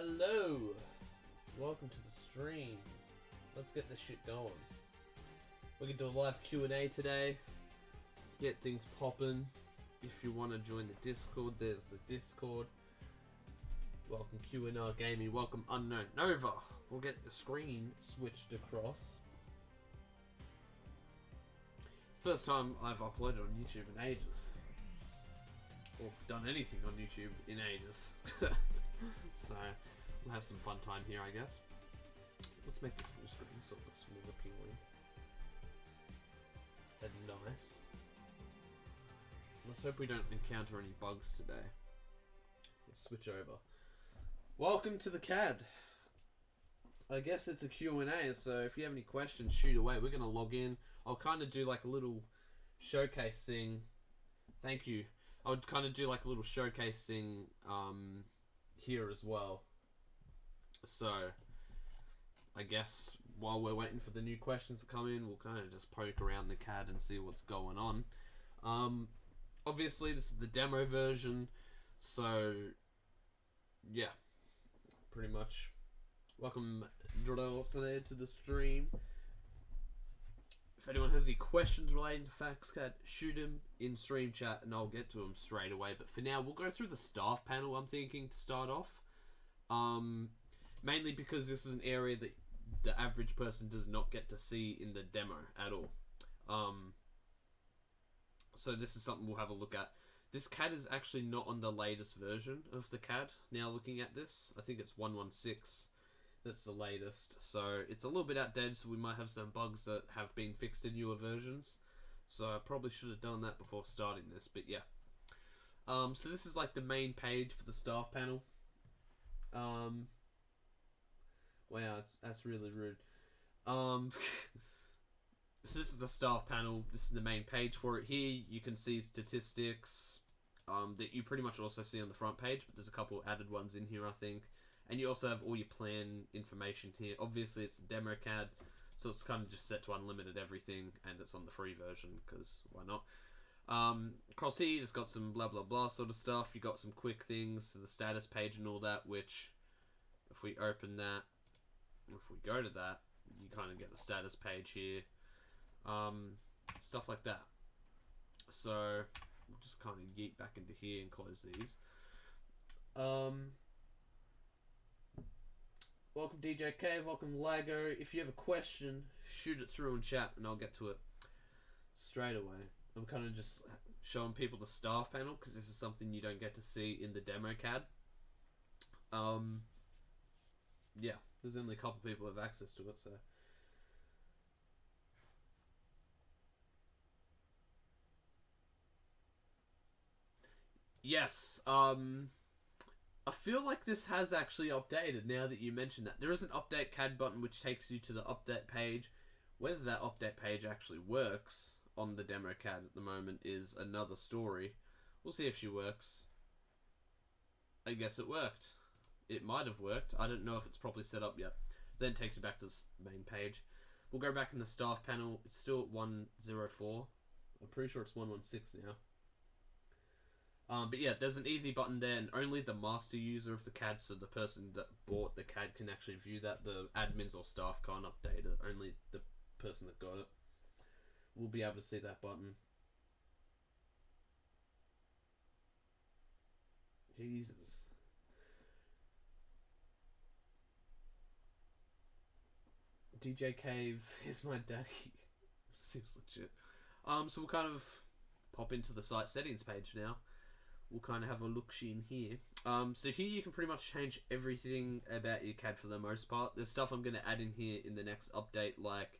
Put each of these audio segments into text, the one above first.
Hello! Welcome to the stream. Let's get this shit going. We're gonna do a live Q&A today. Get things popping. If you want to join the Discord, there's the Discord. Welcome QNR Gaming. Welcome Unknown Nova. We'll get the screen switched across. First time I've uploaded on YouTube in ages. Or done anything on YouTube in ages. So, we'll have some fun time here, I guess. Let's make this full screen so it looks more appealing. And nice. Let's hope we don't encounter any bugs today. Let's switch over. Welcome to the CAD. I guess it's a Q&A, so if you have any questions, shoot away. We're going to log in. I'll kind of do like a little showcase thing. Thank you. I would kind of do like a little showcase thing here as well. So, I guess while we're waiting for the new questions to come in, we'll kind of just poke around the CAD and see what's going on. Obviously, this is the demo version, so yeah, pretty much. Welcome, Jordan, to the stream. If anyone has any questions relating to FaxCAD, shoot them in stream chat and I'll get to them straight away. But for now, we'll go through the staff panel, I'm thinking, to start off. Mainly because this is an area that the average person does not get to see in the demo at all. So this is something we'll have a look at. This CAD is actually not on the latest version of the CAD. Now looking at this, I think it's 1.16. That's the latest, so it's a little bit outdated, so we might have some bugs that have been fixed in newer versions. So I probably should have done that before starting this, but yeah. So this is like the main page for the staff panel. Wow, that's really rude. So this is the staff panel. This is the main page for it. Here you can see statistics that you pretty much also see on the front page, but there's a couple added ones in here, I think. And you also have all your plan information here. Obviously, it's a demo CAD, so it's kind of just set to unlimited everything, and it's on the free version, because why not? Across here, you just got some blah, blah, blah sort of stuff. You got some quick things to the status page and all that, which, if we open that, if we go to that, you kind of get the status page here. Stuff like that. So, we'll just kind of yeet back into here and close these. Welcome DJ Cave, welcome Lago. If you have a question, shoot it through in chat and I'll get to it straight away. I'm kind of just showing people the staff panel because this is something you don't get to see in the demo CAD. Yeah, there's only a couple people who have access to it, so. Yes, I feel like this has actually updated now that you mention that. There is an update CAD button which takes you to the update page. Whether that update page actually works on the demo CAD at the moment is another story. We'll see if she works. I guess it worked. It might have worked. I don't know if it's properly set up yet. Then it takes you back to the main page. We'll go back in the staff panel. It's still at 104. I'm pretty sure it's 116 now. But yeah, there's an easy button there, and only the master user of the CAD, so the person that bought the CAD, can actually view that. The admins or staff can't update it. Only the person that got it will be able to see that button. Jesus. DJ Cave is my daddy. Seems legit. So we'll kind of pop into the site settings page now. We'll kind of have a look-see in here. So here you can pretty much change everything about your CAD for the most part. There's stuff I'm going to add in here in the next update, like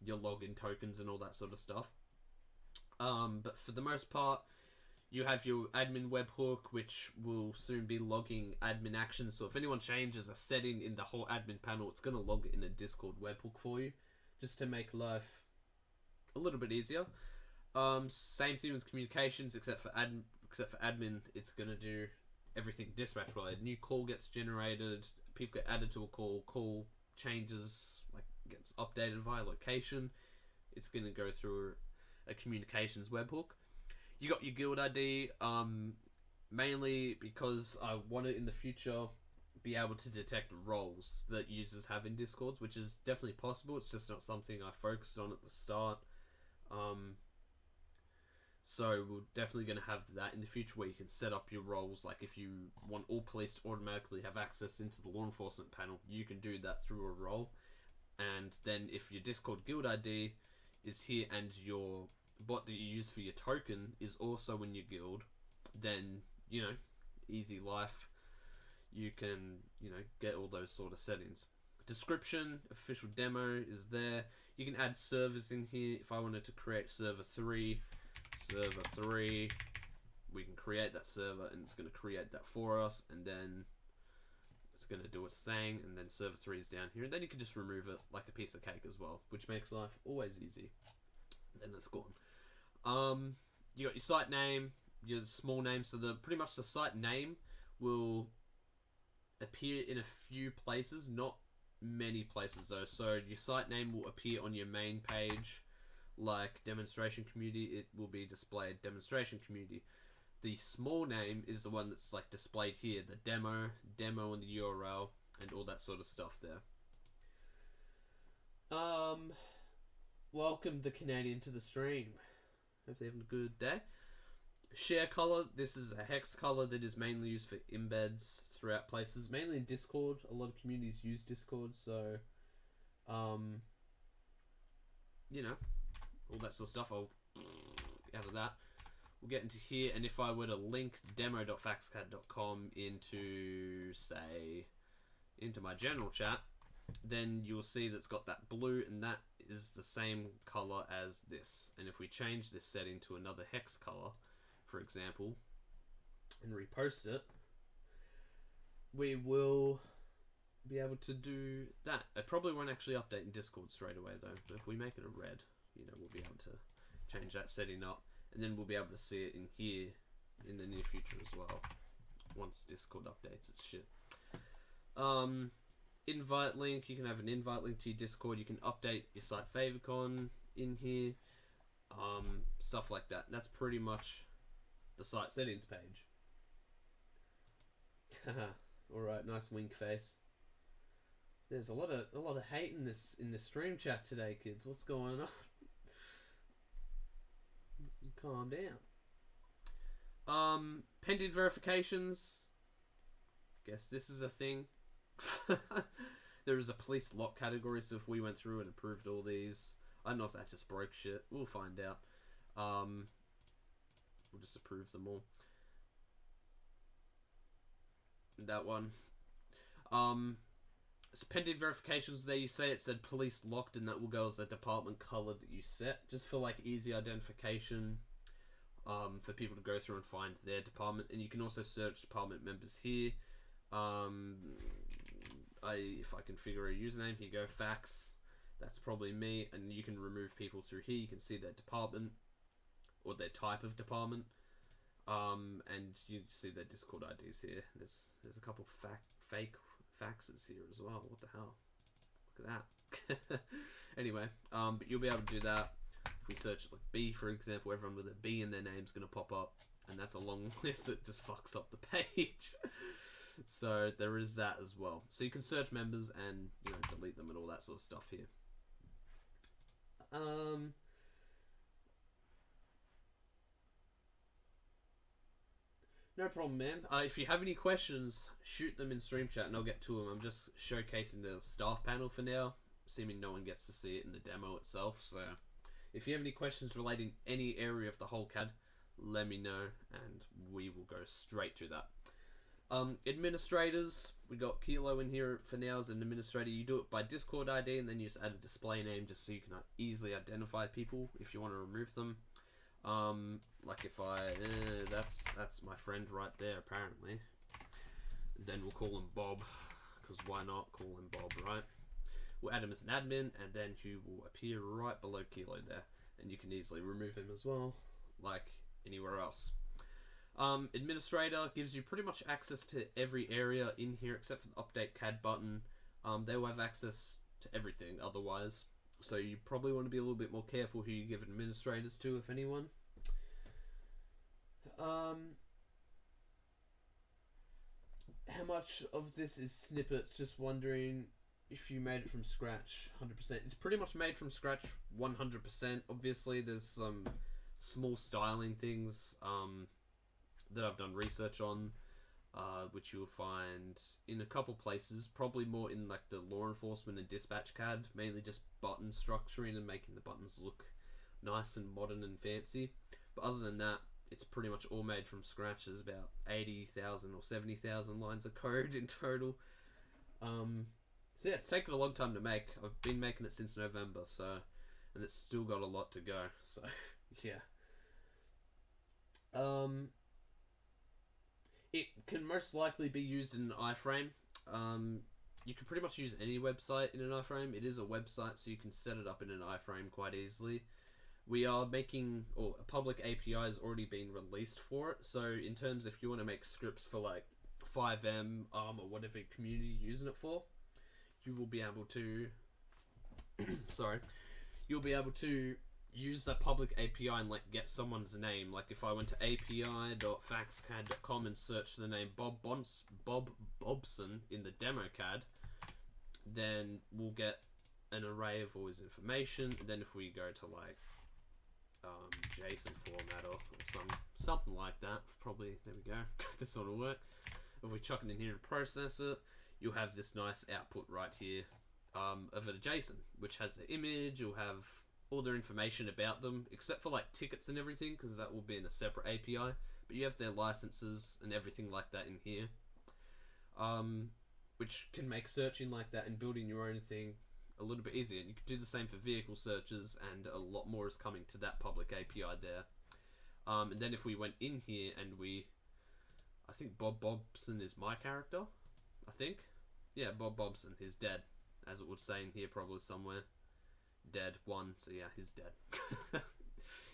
your login tokens and all that sort of stuff. But for the most part, you have your admin webhook, which will soon be logging admin actions. So if anyone changes a setting in the whole admin panel, it's going to log it in a Discord webhook for you, just to make life a little bit easier. Same thing with communications, except for admin, it's going to do everything dispatch related. New call gets generated, people get added to a call changes, like gets updated via location. It's going to go through a communications webhook. You got your guild ID, mainly because I want it in the future be able to detect roles that users have in Discords, which is definitely possible. It's just not something I focused on at the start. So we're definitely going to have that in the future, where you can set up your roles. Like if you want all police to automatically have access into the law enforcement panel, you can do that through a role. And then if your Discord guild ID is here and your bot that you use for your token is also in your guild, then, you know, easy life. You can, you know, get all those sort of settings. Description, official demo is there. You can add servers in here. If I wanted to create server 3, we can create that server and it's going to create that for us, and then it's going to do its thing, and then server 3 is down here, and then you can just remove it like a piece of cake as well, which makes life always easy. And then it's gone. You got your site name, your small name, so pretty much the site name will appear in a few places, not many places though. So your site name will appear on your main page, like demonstration community. It will be displayed demonstration community. The small name is the one that's like displayed here, the demo and the URL and all that sort of stuff there. Welcome the Canadian to the stream. Hope they're having a good day. Share color. This is a hex color that is mainly used for embeds throughout places, mainly in Discord. A lot of communities use Discord, so you know, all that sort of stuff. I'll out of that. We'll get into here, and if I were to link demo.faxcad.com into, say, into my general chat, then you'll see that's got that blue, and that is the same color as this. And if we change this setting to another hex color, for example, and repost it, we will be able to do that. It probably won't actually update in Discord straight away though, but if we make it a red, you know, we'll be able to change that setting up, and then we'll be able to see it in here in the near future as well, once Discord updates its shit. Invite link, you can have an invite link to your Discord, you can update your site favicon in here, stuff like that. And that's pretty much the site settings page. Alright, nice wink face. There's a lot of hate in this stream chat today, kids. What's going on? Calm down. Pending verifications. Guess this is a thing. There is a police lock category, so if we went through and approved all these, I don't know if that just broke shit. We'll find out. We'll just approve them all. That one. So pending verifications, there you say it said police locked, and that will go as the department color that you set, just for like easy identification, for people to go through and find their department. And you can also search department members here. If I configure a username, here you go, fax, that's probably me, and you can remove people through here. You can see their department or their type of department, and you see their Discord IDs here. There's a couple fake faxes here as well. What the hell? Look at that. Anyway, but you'll be able to do that. If we search like B, for example, everyone with a B in their name is going to pop up, and that's a long list that just fucks up the page. So there is that as well. So you can search members and, you know, delete them and all that sort of stuff here. No problem, man. If you have any questions, shoot them in stream chat and I'll get to them. I'm just showcasing the staff panel for now, assuming no one gets to see it in the demo itself. So if you have any questions relating any area of the whole CAD, let me know and we will go straight to that. Administrators, we got Kilo in here for now as an administrator. You do it by Discord ID, and then you just add a display name just so you can easily identify people if you want to remove them. Like if I, that's my friend right there apparently. Then we'll call him Bob, because why not call him Bob, right? We'll add him as an admin, and then he will appear right below Kilo there, and you can easily remove him as well, like anywhere else. Administrator gives you pretty much access to every area in here except for the update CAD button. They will have access to everything otherwise, so you probably want to be a little bit more careful who you give administrators to, if anyone. How much of this is snippets. Just wondering if you made it from scratch 100%. It's pretty much made from scratch 100%. Obviously, there's some small styling things that I've done research on, which you'll find in a couple places, probably more in like the law enforcement and dispatch CAD, mainly just button structuring and making the buttons look nice and modern and fancy. But other than that, it's pretty much all made from scratch. There's about 80,000 or 70,000 lines of code in total. So yeah, it's taken a long time to make. I've been making it since November, and it's still got a lot to go. So yeah. It can most likely be used in an iframe. You can pretty much use any website in an iframe. It is a website, so you can set it up in an iframe quite easily. We are making, or a public API has already been released for it. So in terms, if you want to make scripts for like 5M or whatever community you're using it for, you will be able to, you'll be able to use the public API and like get someone's name. Like if I went to api.faxcad.com and searched the name Bob Bobson in the demo CAD, then we'll get an array of all his information. And then if we go to like JSON format or something like that, probably, there we go, this one will work. If we chuck it in here and process it, you'll have this nice output right here of a JSON, which has the image. You'll have all their information about them, except for like tickets and everything, because that will be in a separate API. But you have their licenses and everything like that in here, which can make searching like that and building your own thing a little bit easier. And you can do the same for vehicle searches, and a lot more is coming to that public API there. And then if we went in here and I think Bob Bobson is my character, I think. Yeah, Bob Bobson, he's dead, as it would say in here probably somewhere. Dead, one, so yeah, he's dead.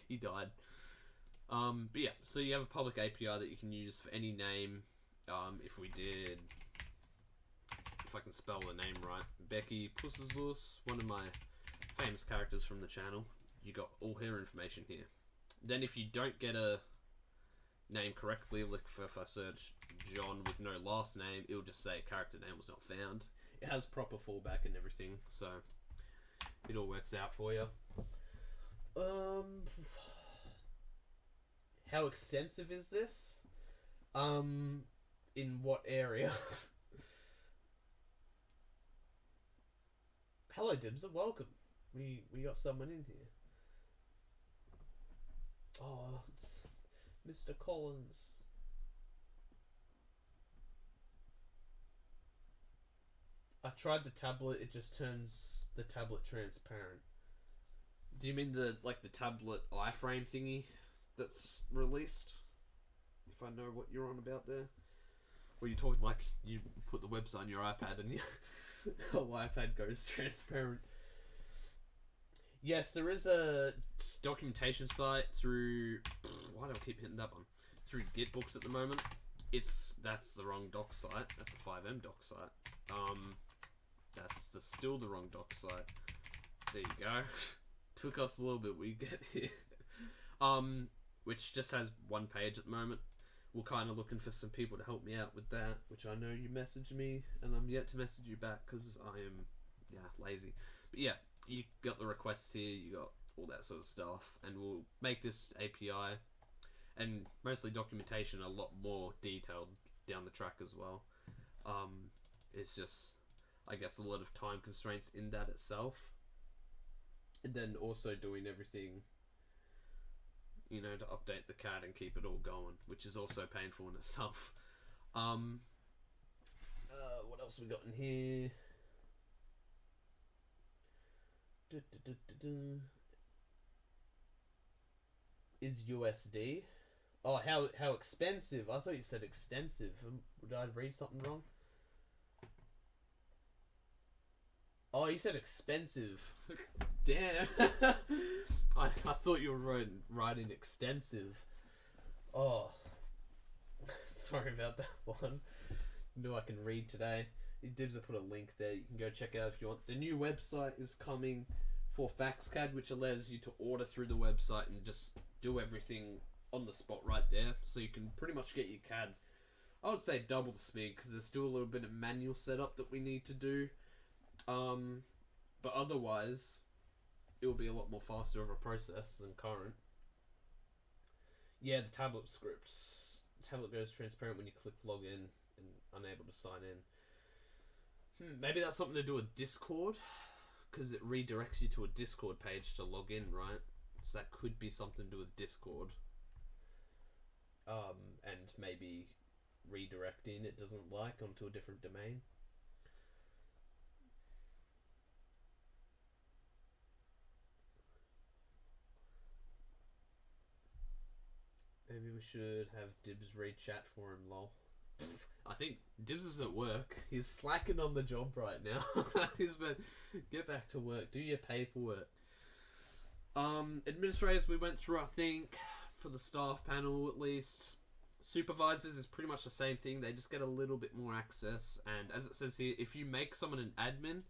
He died. But yeah, so you have a public API that you can use for any name. If I can spell the name right, Becky Pusselslus, one of my famous characters from the channel, you got all her information here. Then if you don't get a name correctly, like if I search John with no last name, it'll just say character name was not found. It has proper fallback and everything, so it all works out for you. How extensive is this? In what area? Hello, Dibs, and welcome. We got someone in here. Oh, it's Mr. Collins. I tried the tablet. It just turns the tablet transparent. Do you mean the tablet iframe thingy that's released? If I know what you're on about there. Or you're talking like you put the website on your iPad and your iPad goes transparent. Yes, there is a documentation site through. Why do I keep hitting that one? Through Gitbooks at the moment. That's the wrong doc site. That's a 5M doc site. That's still the wrong doc site. There you go. Took us a little bit. We get here. Which just has one page at the moment. We're kind of looking for some people to help me out with that, which I know you messaged me, and I'm yet to message you back because I am, lazy. But yeah, you got the requests here, you got all that sort of stuff, and we'll make this API and mostly documentation a lot more detailed down the track as well. It's just, I guess, a lot of time constraints in that itself, and then also doing everything, to update the CAD and keep it all going, which is also painful in itself. What else we got in here? Is USD? Oh, how expensive? I thought you said extensive. Did I read something wrong? Oh, you said expensive. Damn. I thought you were writing extensive. Oh. Sorry about that one. I can read today. Dibs have put a link there. You can go check out if you want. The new website is coming for FaxCAD, which allows you to order through the website and just do everything on the spot right there. So you can pretty much get your CAD I would say double the speed because there's still a little bit of manual setup that we need to do. But otherwise, it will be a lot more faster of a process than current. Yeah, the tablet scripts. The tablet goes transparent when you click login and unable to sign in. Maybe that's something to do with Discord, because it redirects you to a Discord page to log in, right? So that could be something to do with Discord. And maybe redirecting it doesn't like onto a different domain. Maybe we should have Dibs read chat for him, lol. I think Dibs is at work. He's slacking on the job right now. He's been, get back to work. Do your paperwork. Administrators we went through, I think, for the staff panel at least. Supervisors is pretty much the same thing. They just get a little bit more access. And as it says here, if you make someone an admin,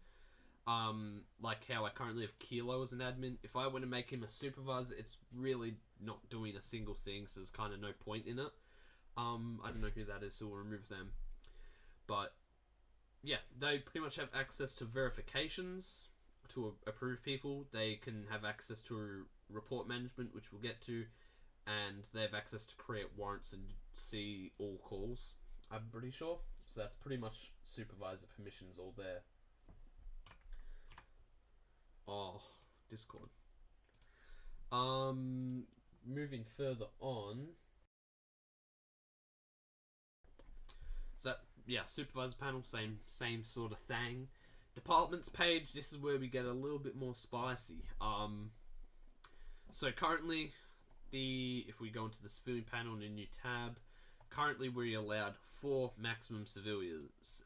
like how I currently have Kilo as an admin, if I want to make him a supervisor, it's really not doing a single thing, so there's kind of no point in it. I don't know who that is, so we'll remove them. But yeah, they pretty much have access to verifications to approve people. They can have access to report management, which we'll get to, and they have access to create warrants and see all calls, I'm pretty sure. So that's pretty much supervisor permissions all there. Oh, Discord. Moving further on. So that, yeah, supervisor panel, same sort of thing. Departments page, this is where we get a little bit more spicy. So currently, if we go into the civilian panel in a new tab, currently we're allowed 4 maximum civilians.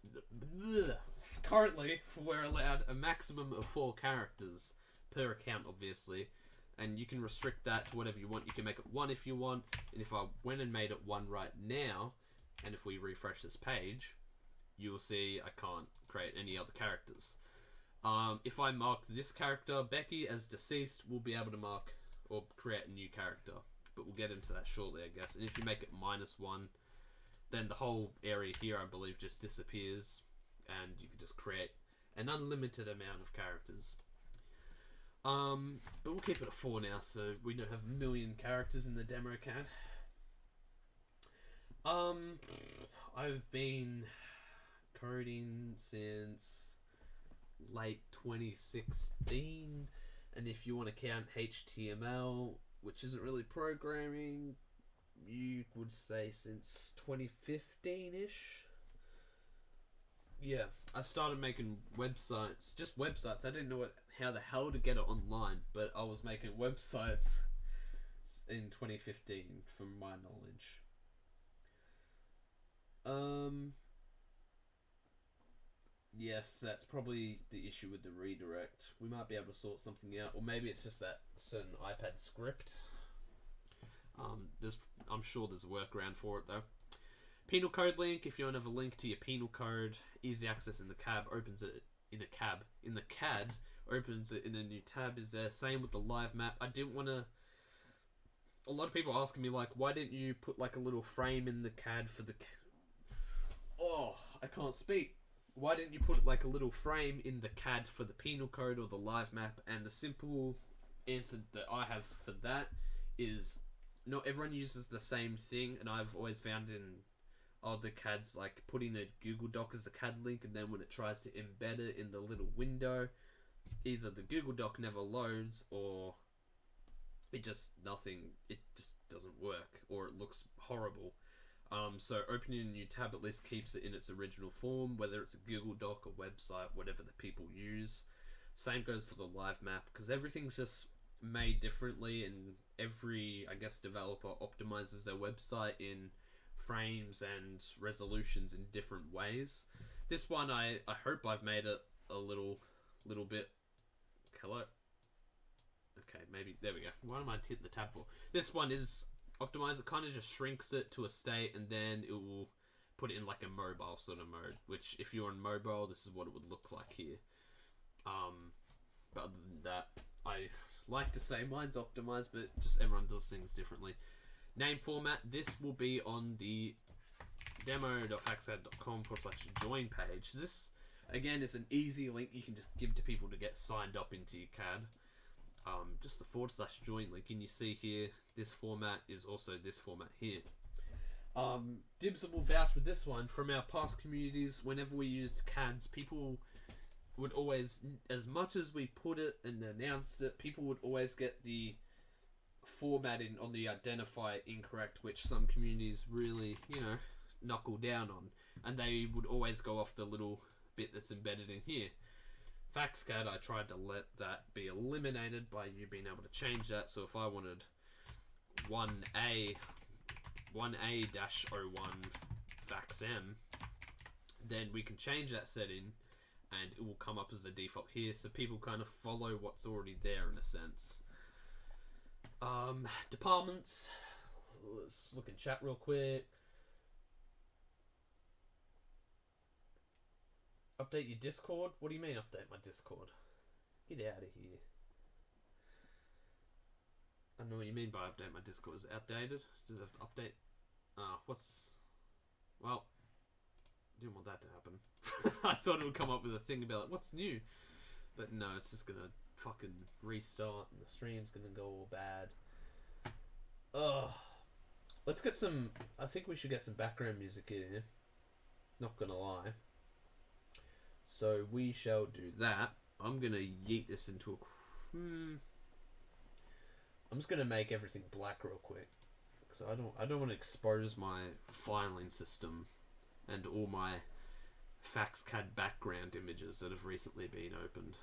Currently, we're allowed a maximum of 4 characters per account, obviously. And you can restrict that to whatever you want. You can make it 1 if you want. And if I went and made it 1 right now, and if we refresh this page, you will see I can't create any other characters. If I mark this character, Becky, as deceased, we'll be able to mark or create a new character. But we'll get into that shortly, I guess. And if you make it -1, then the whole area here, I believe, just disappears. And you can just create an unlimited amount of characters. But we'll keep it at 4 now, so we don't have a million characters in the demo CAD. I've been coding since late 2016, and if you want to count HTML, which isn't really programming, you would say since 2015-ish. Yeah, I started making websites, just websites. I didn't know how the hell to get it online, but I was making websites in 2015 from my knowledge. Yes, that's probably the issue with the redirect. We might be able to sort something out, or maybe it's just that certain iPad script. I'm sure there's a workaround for it though. Penal code link, if you want to have a link to your penal code, easy access in the cab, opens it in a cab. In the CAD, opens it in a new tab is there. Same with the live map. I didn't want to... A lot of people are asking me, like, why didn't you put, like, a little frame in the CAD for the... Oh, I can't speak. Why didn't you put, like, a little frame in the CAD for the penal code or the live map? And the simple answer that I have for that is not everyone uses the same thing, and I've always found in other CADs, like putting a Google Doc as the CAD link, and then when it tries to embed it in the little window, either the Google Doc never loads, or it just doesn't work, or it looks horrible. So opening a new tab at least keeps it in its original form, whether it's a Google Doc, a website, whatever the people use. Same goes for the live map, because everything's just made differently, and every, I guess, developer optimizes their website in frames and resolutions in different ways. This one, I hope I've made it a little bit... Hello? Okay, maybe, there we go. What am I hitting the tab for? This one is optimized. It kind of just shrinks it to a state, and then it will put it in like a mobile sort of mode, which if you're on mobile, this is what it would look like here. But other than that, I like to say mine's optimized, but just everyone does things differently. Name format, this will be on the demo.faxcad.com/join page. This, again, is an easy link you can just give to people to get signed up into your CAD. Just the /join link, and you see here, this format is also this format here. Dibs will vouch with this one. From our past communities, whenever we used CADs, people would always, as much as we put it and announced it, people would always get the formatting on the identifier incorrect, which some communities really, knuckle down on. And they would always go off the little bit that's embedded in here. FaxCAD, I tried to let that be eliminated by you being able to change that. So if I wanted 1A-01 FaxM, then we can change that setting and it will come up as the default here, so people kind of follow what's already there in a sense. Departments, let's look in chat real quick. Update your Discord? What do you mean update my Discord? Get out of here. I don't know what you mean by update my Discord. Is it outdated? Does it have to update? Well, didn't want that to happen. I thought it would come up with a thing about like, what's new? But no, it's just gonna fucking restart and the stream's gonna go all bad. Ugh. Let's get some... I think we should get some background music in here. Not gonna lie. So we shall do that. I'm gonna yeet this into a... I'm just gonna make everything black real quick. Because I don't want to expose my filing system and all my FaxCAD background images that have recently been opened.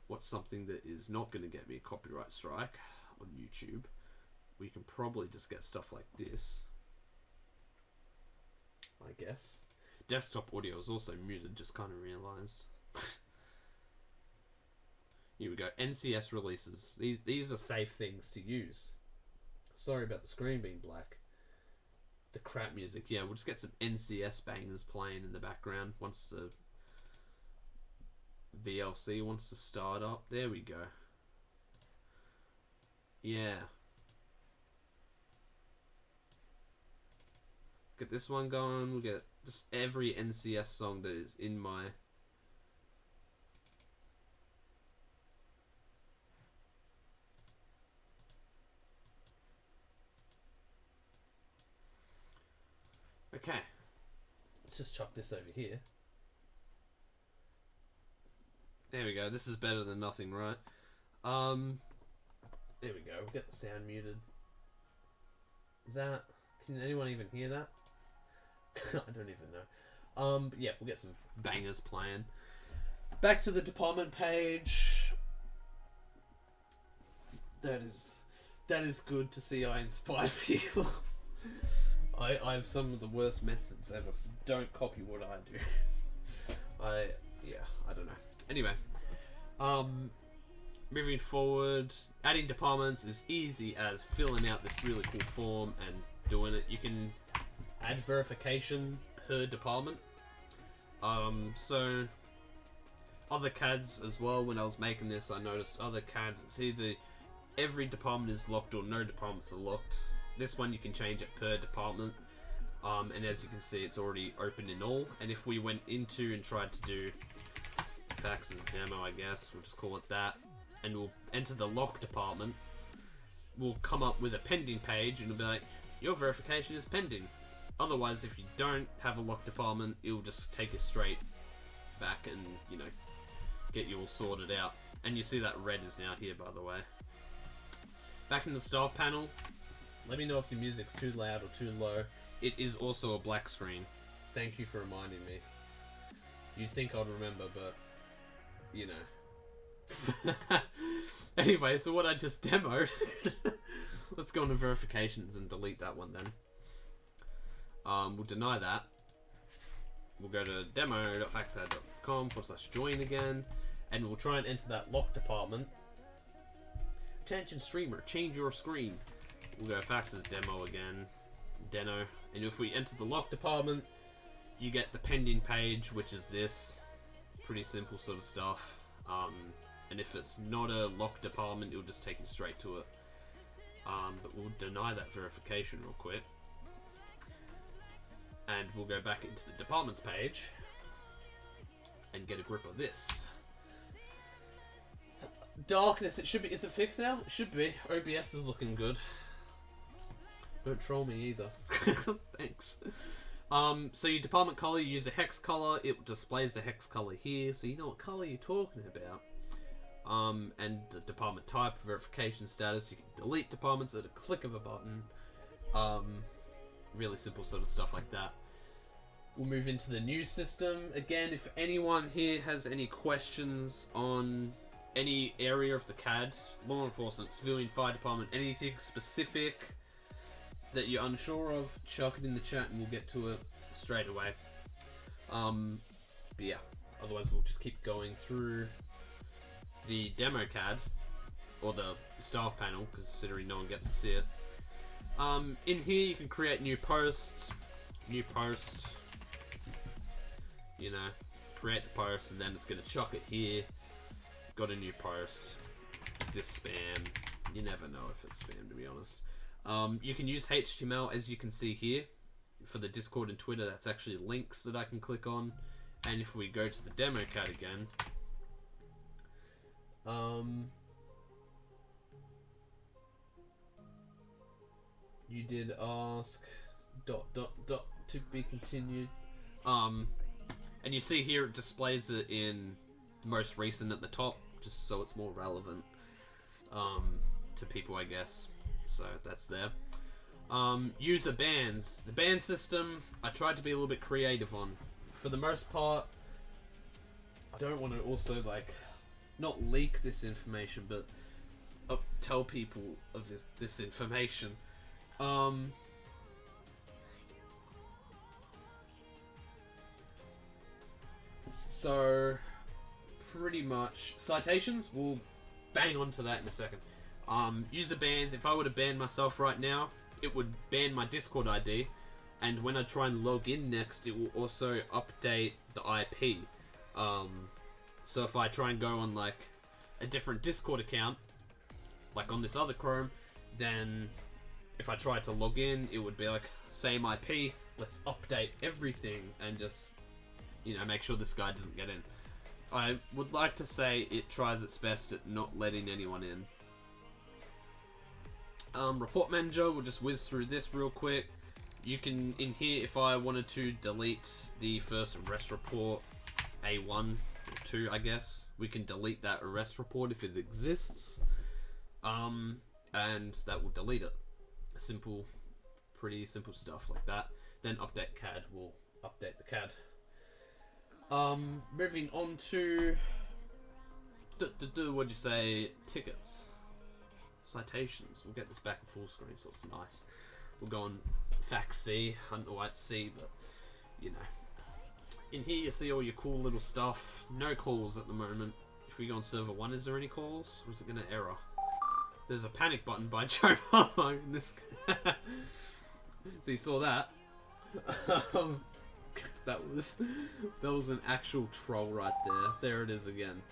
What's something that is not going to get me a copyright strike on YouTube? We can probably just get stuff like this, I guess. Desktop audio is also muted, just kind of realised. Here we go. NCS releases. These are safe things to use. Sorry about the screen being black. The crap music. Yeah, we'll just get some NCS bangers playing in the background once the VLC wants to start up. There we go. Yeah. Get this one going. We'll get just every NCS song that is in my... Okay. Let's just chuck this over here. There we go. This is better than nothing, right? There we go. We'll get the sound muted. Is that... Can anyone even hear that? I don't even know. But yeah, we'll get some bangers playing. Back to the department page. That is good to see I inspire people. I have some of the worst methods ever, so don't copy what I do. I don't know. Anyway, moving forward, adding departments is easy as filling out this really cool form and doing it. You can add verification per department. So other CADs as well, when I was making this, I noticed other CADs, it's either every department is locked or no departments are locked. This one you can change it per department, and as you can see it's already open in all. And if we went into and tried to do Fax's demo, I guess we'll just call it that, and we'll enter the lock department, we'll come up with a pending page and it'll be like, your verification is pending. Otherwise, if you don't have a lock department, it'll just take you straight back and, you know, get you all sorted out. And you see that red is now here, by the way. Back in the staff panel, let me know if the music's too loud or too low. It is also a black screen. Thank you for reminding me. You'd think I'd remember, but, you know. Anyway, so what I just demoed, let's go into verifications and delete that one then. We'll deny that. We'll go to demo.faxcad.com/join again, and we'll try and enter that lock department. Attention streamer, change your screen. We'll go Fax's demo again, Deno, and if we enter the lock department, you get the pending page, which is this. Pretty simple sort of stuff. And if it's not a lock department, it'll just take you straight to it. But we'll deny that verification real quick. we'll go back into the departments page and get a grip of this. Darkness, it should be. Is it fixed now? It should be. OBS is looking good. Don't troll me either. Thanks. So your department color, you use a hex color. It displays the hex color here, so you know what color you're talking about. And the department type, verification status. You can delete departments at a click of a button. Really simple sort of stuff like that. We'll move into the news system. Again, if anyone here has any questions on any area of the CAD, law enforcement, civilian, fire department, anything specific that you're unsure of, chuck it in the chat and we'll get to it straight away. But yeah, otherwise we'll just keep going through the demo CAD, or the staff panel, considering no one gets to see it. In here you can create new posts, you know, create the post and then it's going to chuck it here. Got a new post. Is this spam? You never know if it's spam, to be honest. You can use HTML, as you can see here. For the Discord and Twitter, that's actually links that I can click on. And if we go to the demo CAD again, you did ask ... to be continued. And you see here it displays it in most recent at the top, just so it's more relevant to people, I guess. So that's there. User bans. The ban system, I tried to be a little bit creative on. For the most part, I don't want to also, like, not leak this information, but tell people of this information. So, pretty much, citations, we'll bang onto that in a second. User bans, if I were to ban myself right now, it would ban my Discord ID, and when I try and log in next, it will also update the IP. So if I try and go on like a different Discord account, like on this other Chrome, then if I try to log in, it would be like, same IP, let's update everything and just, you know, make sure this guy doesn't get in. I would like to say it tries its best at not letting anyone in. Report manager, we'll just whiz through this real quick. You can, in here, if I wanted to delete the first arrest report, A1 or 2, I guess, we can delete that arrest report if it exists. And that will delete it. Simple, pretty simple stuff like that. Then update CAD will update the CAD. Moving on to what'd you say? Tickets, citations. We'll get this back in full screen, so it's nice. We'll go on FaxCAD. I don't know why it's C, but you know. In here you see all your cool little stuff. No calls at the moment. If we go on server 1, is there any calls? Or is it gonna error? There's a panic button by Joe Mama in this. So you saw that. That was an actual troll right there. There it is again.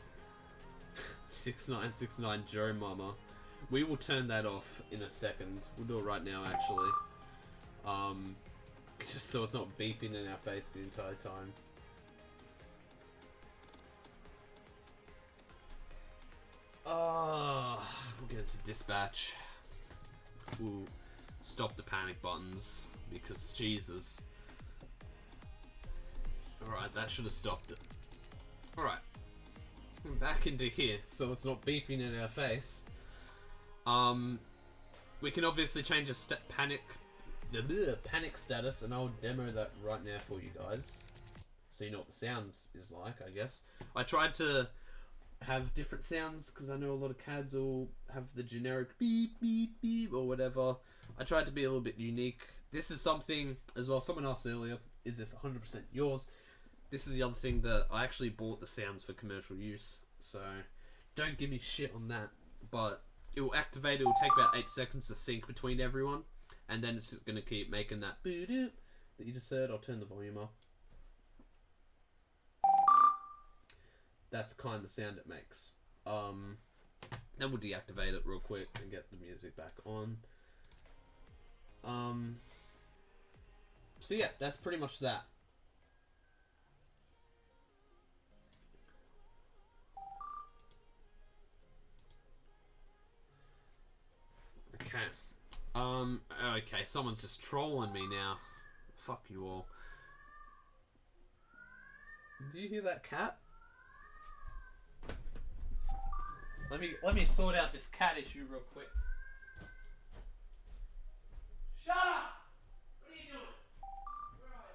6969 Joe Mama. We will turn that off in a second. We'll do it right now, actually. Just so it's not beeping in our face the entire time. We'll get into dispatch. We'll stop the panic buttons because Jesus. Alright, that should have stopped it. Alright. Back into here, so it's not beeping in our face. We can obviously change a panic status, and I'll demo that right now for you guys. So you know what the sound is like, I guess. I tried to have different sounds, because I know a lot of CADs will have the generic beep, beep, beep, or whatever. I tried to be a little bit unique. This is something, as well, someone asked earlier, is this 100% yours? This is the other thing that I actually bought the sounds for commercial use, so don't give me shit on that. But it will activate, it will take about 8 seconds to sync between everyone, and then it's going to keep making that boo-doo that you just heard. I'll turn the volume up. That's kind of the sound it makes. Then we'll deactivate it real quick and get the music back on. So yeah, that's pretty much that. Okay. Okay, someone's just trolling me now. Fuck you all. Do you hear that cat? Let me sort out this cat issue real quick. Shut up! What are you doing? Where are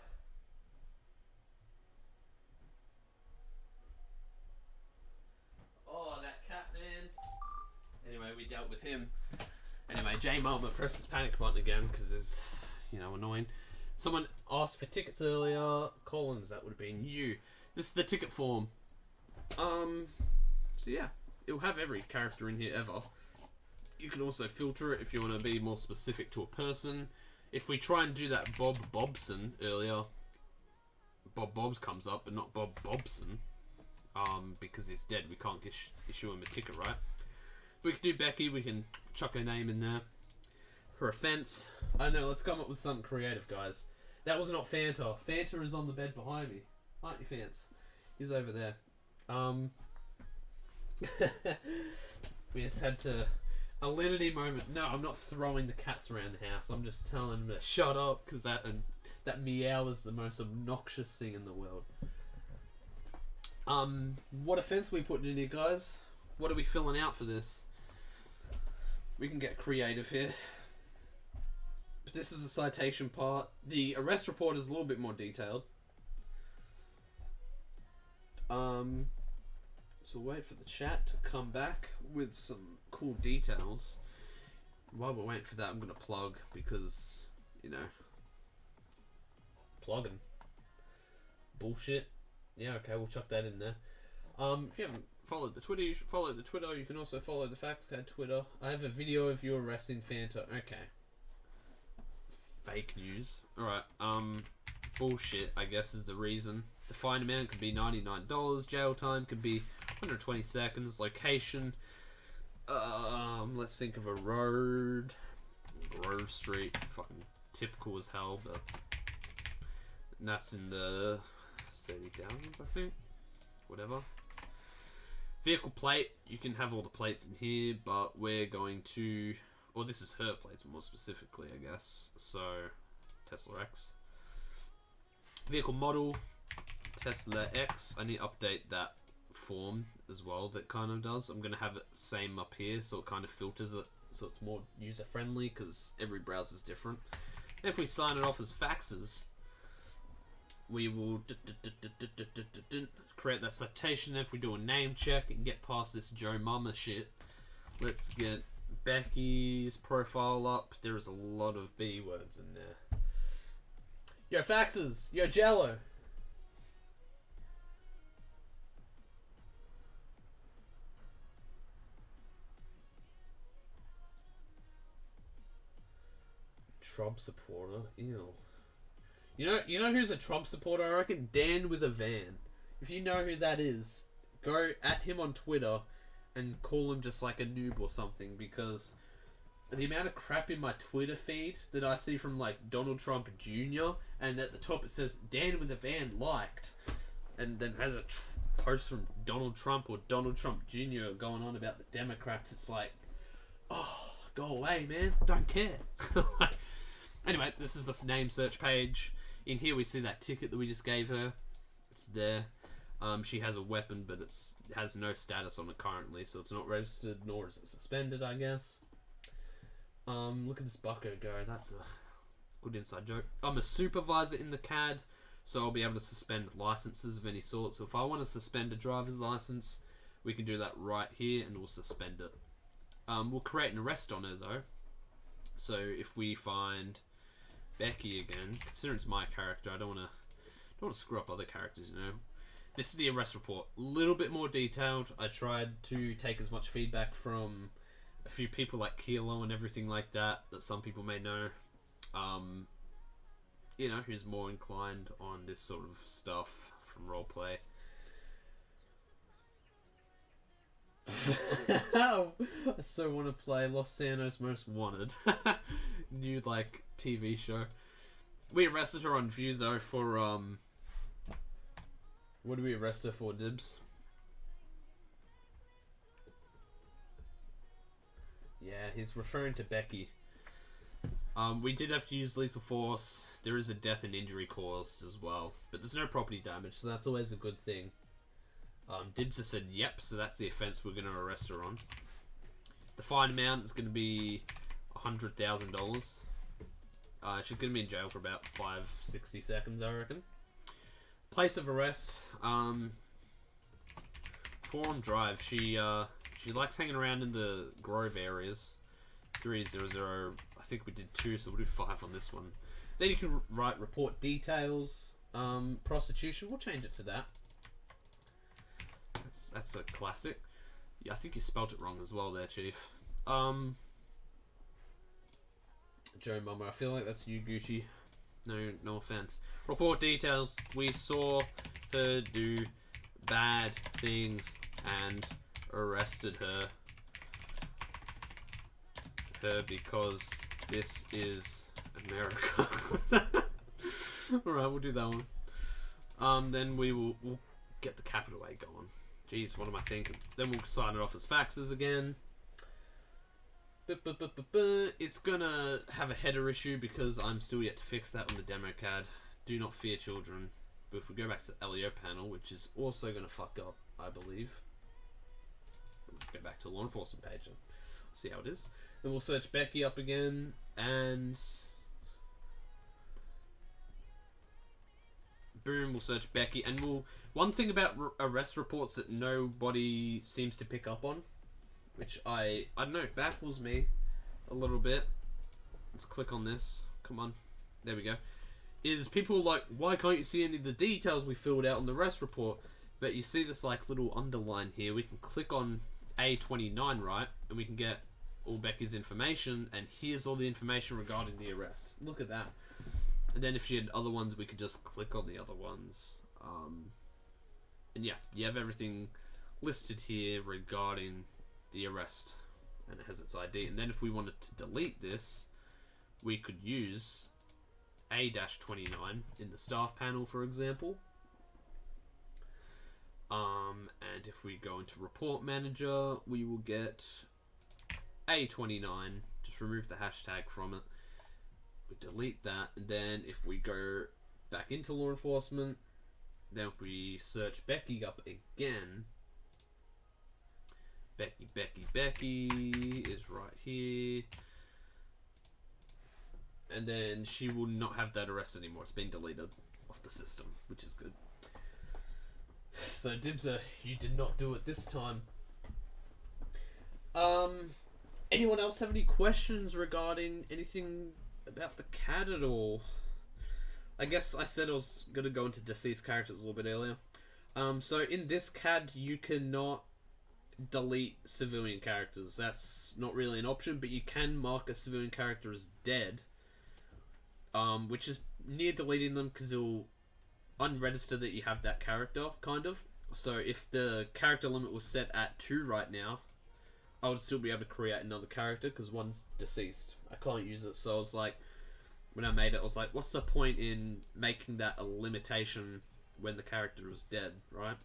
you? Oh, that cat, man. Anyway, we dealt with him. Anyway, J Mama pressed his panic button again because it's, annoying. Someone asked for tickets earlier. Collins, that would have been you. This is the ticket form. So yeah, it'll have every character in here ever. You can also filter it if you want to be more specific to a person. If we try and do that Bob Bobson earlier, Bob Bobs comes up, but not Bob Bobson. Because he's dead, we can't issue him a ticket, right? We can do Becky, we can chuck her name in there. For offence, I know, let's come up with something creative, guys. That was not Fanta. Fanta is on the bed behind me. Aren't you, Fants? He's over there. We just had to... A Alinity moment. No, I'm not throwing the cats around the house. I'm just telling them to shut up, because that meow is the most obnoxious thing in the world. What offence are we putting in here, guys? What are we filling out for this? We can get creative here. But this is the citation part. The arrest report is a little bit more detailed. So wait for the chat to come back with some cool details. While we're waiting for that, I'm going to plug because, plugging. Bullshit. Yeah, okay, we'll chuck that in there. If you haven't followed the Twitter, you should follow the Twitter. You can also follow the FaxCAD Twitter. I have a video of you arresting Fanta. Okay. Fake news. Alright, bullshit, I guess, is the reason. The fine amount could be $99. Jail time could be 120 seconds. Location. Let's think of a road. Grove Street. Fucking typical as hell, but... And that's in the 30,000s, I think. Whatever. Vehicle plate. You can have all the plates in here, but we're going to... Or this is her plates, more specifically, I guess. So, Tesla X. Vehicle model. Tesla X. I need to update that form as well. That kind of does. I'm going to have it same up here, so it kind of filters it, so it's more user friendly, because every browser is different. If we sign it off as faxes, we will create that citation. If we do a name check and get past this Joe Mama shit, let's get Becky's profile up. There is a lot of B words in there. Yo, faxes! Yo, Jello! Trump supporter? Ew. You know who's a Trump supporter? I reckon Dan with a van. If you know who that is, go at him on Twitter and call him just like a noob or something, because the amount of crap in my Twitter feed that I see from like Donald Trump Jr. and at the top it says Dan with a van liked, and then has a post from Donald Trump or Donald Trump Jr. going on about the Democrats. It's like, oh, go away, man. Don't care. Anyway, this is this name search page. In here we see that ticket that we just gave her. It's there. She has a weapon, but it has no status on it currently, so it's not registered, nor is it suspended, I guess. Look at this bucko go. That's a good inside joke. I'm a supervisor in the CAD, so I'll be able to suspend licenses of any sort. So if I want to suspend a driver's license, we can do that right here, and we'll suspend it. We'll create an arrest on her, though. So if we find Becky again, considering it's my character, I don't want to screw up other characters, This is the arrest report. A little bit more detailed. I tried to take as much feedback from a few people like Kilo and everything like that some people may know. Who's more inclined on this sort of stuff from roleplay. I so want to play Los Santos Most Wanted. New, TV show. We arrested her on view though for what did we arrest her for, Dibs? Yeah, he's referring to Becky. We did have to use lethal force. There is a death and injury caused as well, but there's no property damage, so that's always a good thing. Dibs has said yep, so that's the offence we're going to arrest her on. The fine amount is going to be $100,000. She's going to be in jail for about 60 seconds, I reckon. Place of arrest. Forum Drive. She likes hanging around in the Grove areas. 300. I think we did 2, so we'll do 5 on this one. Then you can write report details. Prostitution. We'll change it to that. That's a classic. Yeah, I think you spelt it wrong as well there, Chief. Joe Mama, I feel like that's you, Gucci. No offense. Report details. We saw her do bad things and arrested her because this is America. Alright, we'll do that one. Then we'll get the capital A going. Jeez, what am I thinking? Then we'll sign it off as faxes again. It's gonna have a header issue because I'm still yet to fix that on the demo CAD. Do not fear, children. But if we go back to the LEO panel, which is also gonna fuck up, I believe. Let's go back to the law enforcement page and see how it is. Then we'll search Becky up again, and boom, we'll search Becky, and one thing about arrest reports that nobody seems to pick up on, which I don't know, baffles me a little bit. Let's click on this. Come on. There we go. Is people like, why can't you see any of the details we filled out on the arrest report? But you see this like little underline here. We can click on A29, right? And we can get all Becky's information. And here's all the information regarding the arrest. Look at that. And then if she had other ones, we could just click on the other ones. And yeah, you have everything listed here regarding the arrest, and it has its ID. And then if we wanted to delete this, we could use A-29 in the staff panel, for example. And if we go into report manager, we will get A29. Just remove the hashtag from it. We delete that, and then if we go back into law enforcement, then if we search Becky up again, Becky is right here. And then she will not have that arrest anymore. It's been deleted off the system, which is good. So Dibser, you did not do it this time. Anyone else have any questions regarding anything about the CAD at all? I guess I said I was going to go into deceased characters a little bit earlier. So in this CAD, you cannot delete civilian characters. That's not really an option, but you can mark a civilian character as dead, which is near deleting them because it'll unregister that you have that character, kind of. So if the character limit was set at 2 right now, I would still be able to create another character because one's deceased. I can't use it, so I was like, when I made it, I was like, what's the point in making that a limitation when the character is dead, right?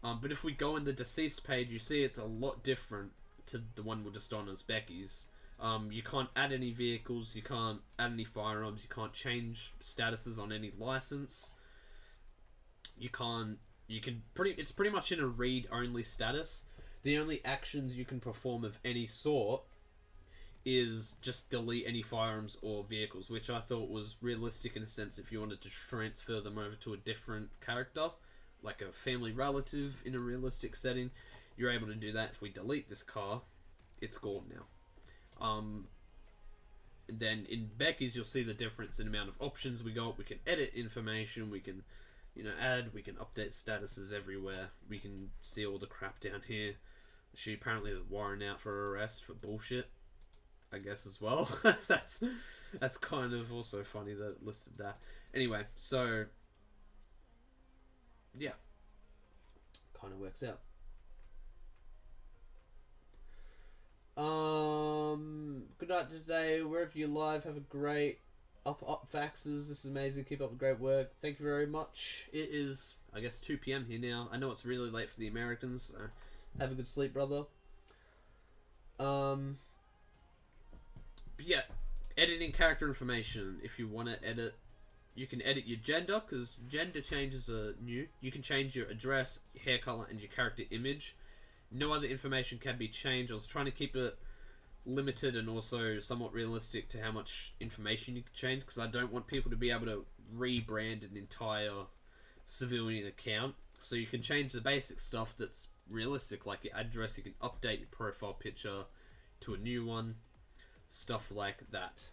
But if we go in the deceased page, you see it's a lot different to the one we're just on as Becky's. You can't add any vehicles, you can't add any firearms, you can't change statuses on any license. It's pretty much in a read-only status. The only actions you can perform of any sort is just delete any firearms or vehicles, which I thought was realistic in a sense if you wanted to transfer them over to a different character, like a family relative in a realistic setting. You're able to do that. If we delete this car, it's gone now. Then in Becky's, you'll see the difference in amount of options we got. We can edit information, we can add, we can update statuses everywhere, we can see all the crap down here. She apparently is warrant out for arrest for bullshit, I guess, as well. that's kind of also funny that it listed that. Anyway, so yeah, kind of works out. Good night today, wherever you're live. Have a great up faxes. This is amazing. Keep up the great work. Thank you very much. It is, I guess, 2 p.m. here now. I know it's really late for the Americans, so have a good sleep, brother. But yeah, editing character information. If you want to edit, you can edit your gender, because gender changes are new. You can change your address, hair color, and your character image. No other information can be changed. I was trying to keep it limited and also somewhat realistic to how much information you can change, because I don't want people to be able to rebrand an entire civilian account. So you can change the basic stuff that's realistic, like your address. You can update your profile picture to a new one, stuff like that.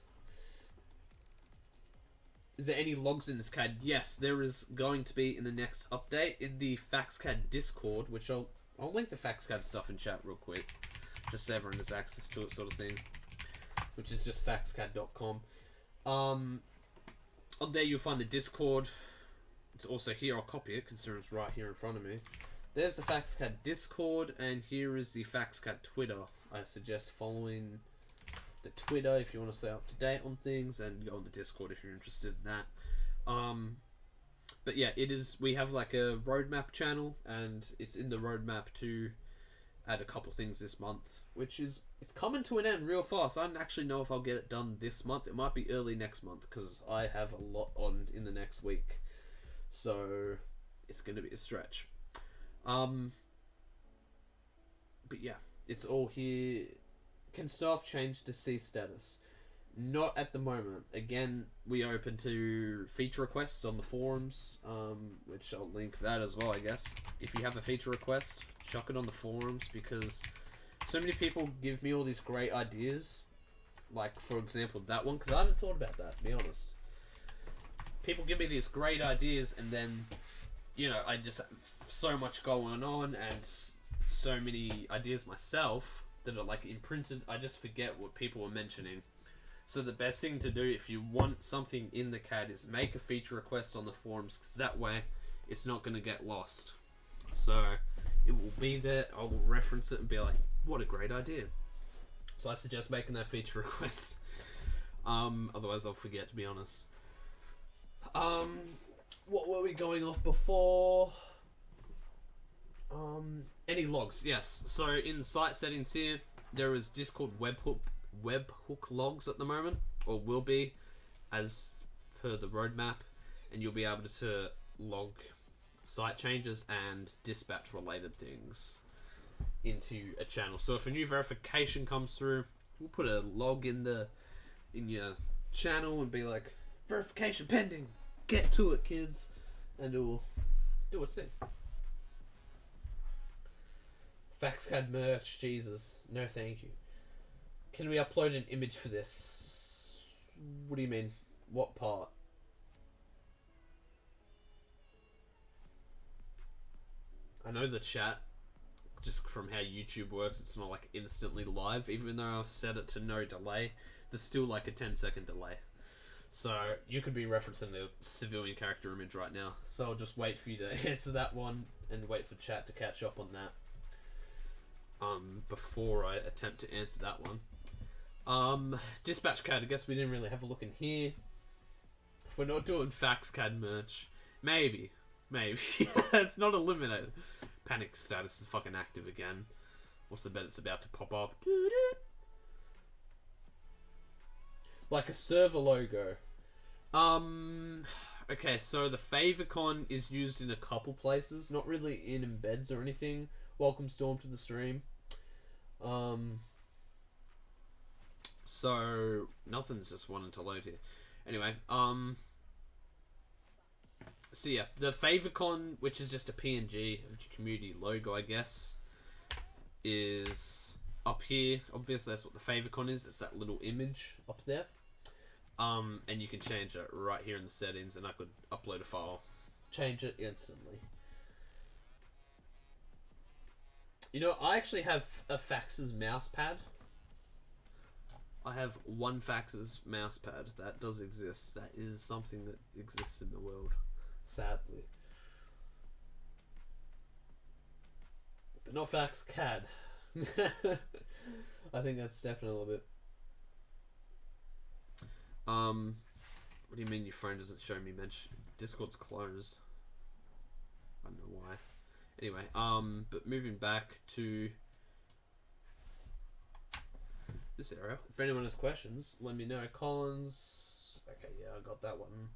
Is there any logs in this CAD? Yes, there is going to be in the next update in the FaxCAD Discord, which I'll link the FaxCAD stuff in chat real quick, just so everyone has access to it, sort of thing, which is just faxcad.com. On there you'll find the Discord. It's also here. I'll copy it considering it's right here in front of me. There's the FaxCAD Discord, and here is the FaxCAD Twitter. I suggest following the Twitter if you want to stay up to date on things, and go on the Discord if you're interested in that. But yeah, it is. We have like a roadmap channel, and it's in the roadmap to add a couple things this month, which is, it's coming to an end real fast. I don't actually know if I'll get it done this month. It might be early next month, because I have a lot on in the next week, so it's going to be a stretch. But yeah, it's all here. Can staff change to C status? Not at the moment. Again, we are open to feature requests on the forums, which I'll link that as well, I guess. If you have a feature request, chuck it on the forums, because so many people give me all these great ideas. Like, for example, that one, because I haven't thought about that, to be honest. People give me these great ideas, and then, you know, I just have so much going on, and so many ideas myself that are, like, imprinted, I just forget what people are mentioning. So the best thing to do if you want something in the CAD is make a feature request on the forums, because that way it's not going to get lost. So it will be there, I will reference it and be like, what a great idea. So I suggest making that feature request. Otherwise I'll forget, to be honest. What were we going off before? Any logs? Yes. So in site settings here, there is Discord webhook logs at the moment, or will be, as per the roadmap, and you'll be able to log site changes and dispatch related things into a channel. So if a new verification comes through, we'll put a log in your channel and be like, verification pending, get to it, kids, and it'll do its thing. FaxCAD merch, Jesus, no thank you. Can we upload an image for this? What do you mean? What part? I know the chat, just from how YouTube works, it's not like instantly live. Even though I've set it to no delay, there's still like a 10-second delay. So you could be referencing the civilian character image right now. So I'll just wait for you to answer that one and wait for chat to catch up on that. Before I attempt to answer that one. Dispatch CAD, I guess we didn't really have a look in here. If we're not doing FaxCAD merch, maybe. It's not eliminated. Panic status is fucking active again. What's the bet it's about to pop up? Like a server logo. Okay, so the favicon is used in a couple places, not really in embeds or anything. Welcome Storm to the stream. So nothing's just wanting to load here. Anyway, so yeah, the favicon, which is just a PNG of your community logo, I guess, is up here. Obviously, that's what the favicon is. It's that little image up there. And you can change it right here in the settings, and I could upload a file, change it instantly. You know, I actually have a Fax's mouse pad. I have one Fax's mouse pad. That does exist. That is something that exists in the world, sadly. But not FaxCAD. I think that's definitely a little bit. What do you mean your phone doesn't show me mention? Discord's closed. I don't know why. Anyway, but moving back to this area. If anyone has questions, let me know. Collins. Okay, yeah, I got that one.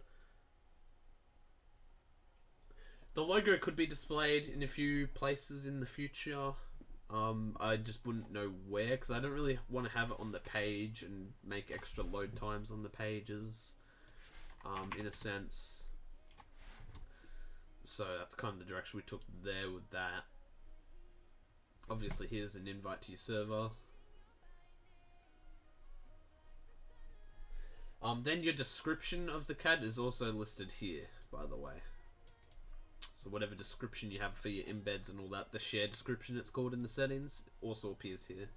The logo could be displayed in a few places in the future. I just wouldn't know where, because I don't really want to have it on the page and make extra load times on the pages, in a sense. So that's kind of the direction we took there with that. Obviously, here's an invite to your server. Then your description of the CAD is also listed here, by the way. So whatever description you have for your embeds and all that, the shared description it's called in the settings, also appears here.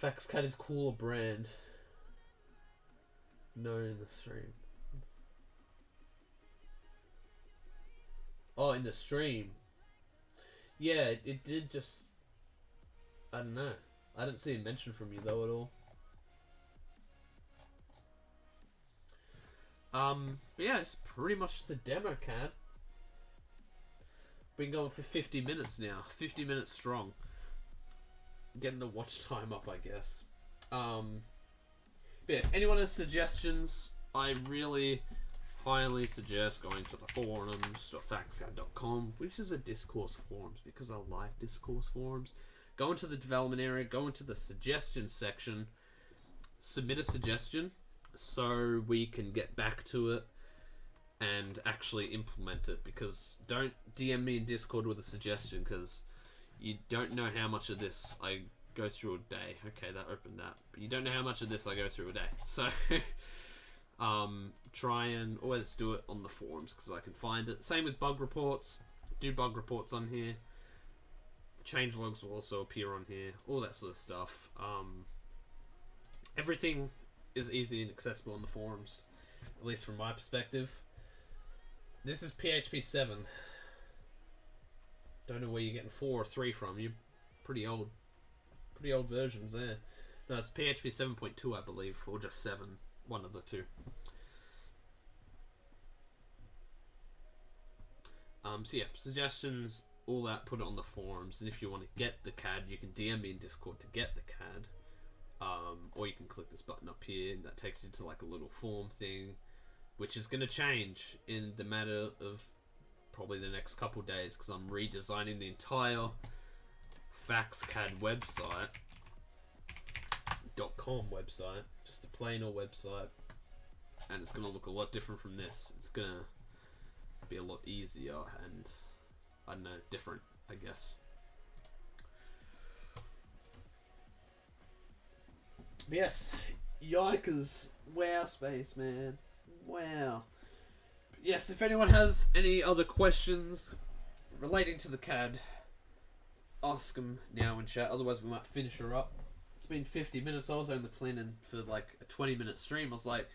FaxCAD is cooler brand. No, in the stream. Oh, in the stream. Yeah, it did just... I don't know. I didn't see a mention from you though at all. But yeah, it's pretty much the demo CAD. Been going for 50 minutes now. 50 minutes strong. Getting the watch time up, I guess. But yeah, if anyone has suggestions, I really highly suggest going to the forums.faxcad.com, which is a discourse forums, because I like discourse forums. Go into the development area, go into the suggestions section, submit a suggestion, so we can get back to it and actually implement it. Because don't DM me in Discord with a suggestion, because you don't know how much of this I go through a day. Okay, that opened that. But you don't know how much of this I go through a day. So try and always do it on the forums, because I can find it. Same with bug reports. Do bug reports on here. Change logs will also appear on here. All that sort of stuff. Everything is easy and accessible on the forums, at least from my perspective. This is PHP 7. Don't know where you're getting 4 or 3 from. You're pretty old versions there. No, it's PHP 7.2, I believe, or just 7. One of the two. So yeah, suggestions, all that, put it on the forums. And if you want to get the CAD, you can DM me in Discord to get the CAD. Or you can click this button up here, and that takes you to like a little form thing, which is going to change in the matter of probably the next couple days, because I'm redesigning the entire FaxCAD website, .com website, just a plain old website, and it's going to look a lot different from this. It's going to be a lot easier and, I don't know, different, I guess. But yes, yikers. Wow, Spaceman. Wow. But yes, if anyone has any other questions relating to the CAD, ask them now in chat, otherwise we might finish her up. It's been 50 minutes, I was only planning for like a 20-minute stream. I was like,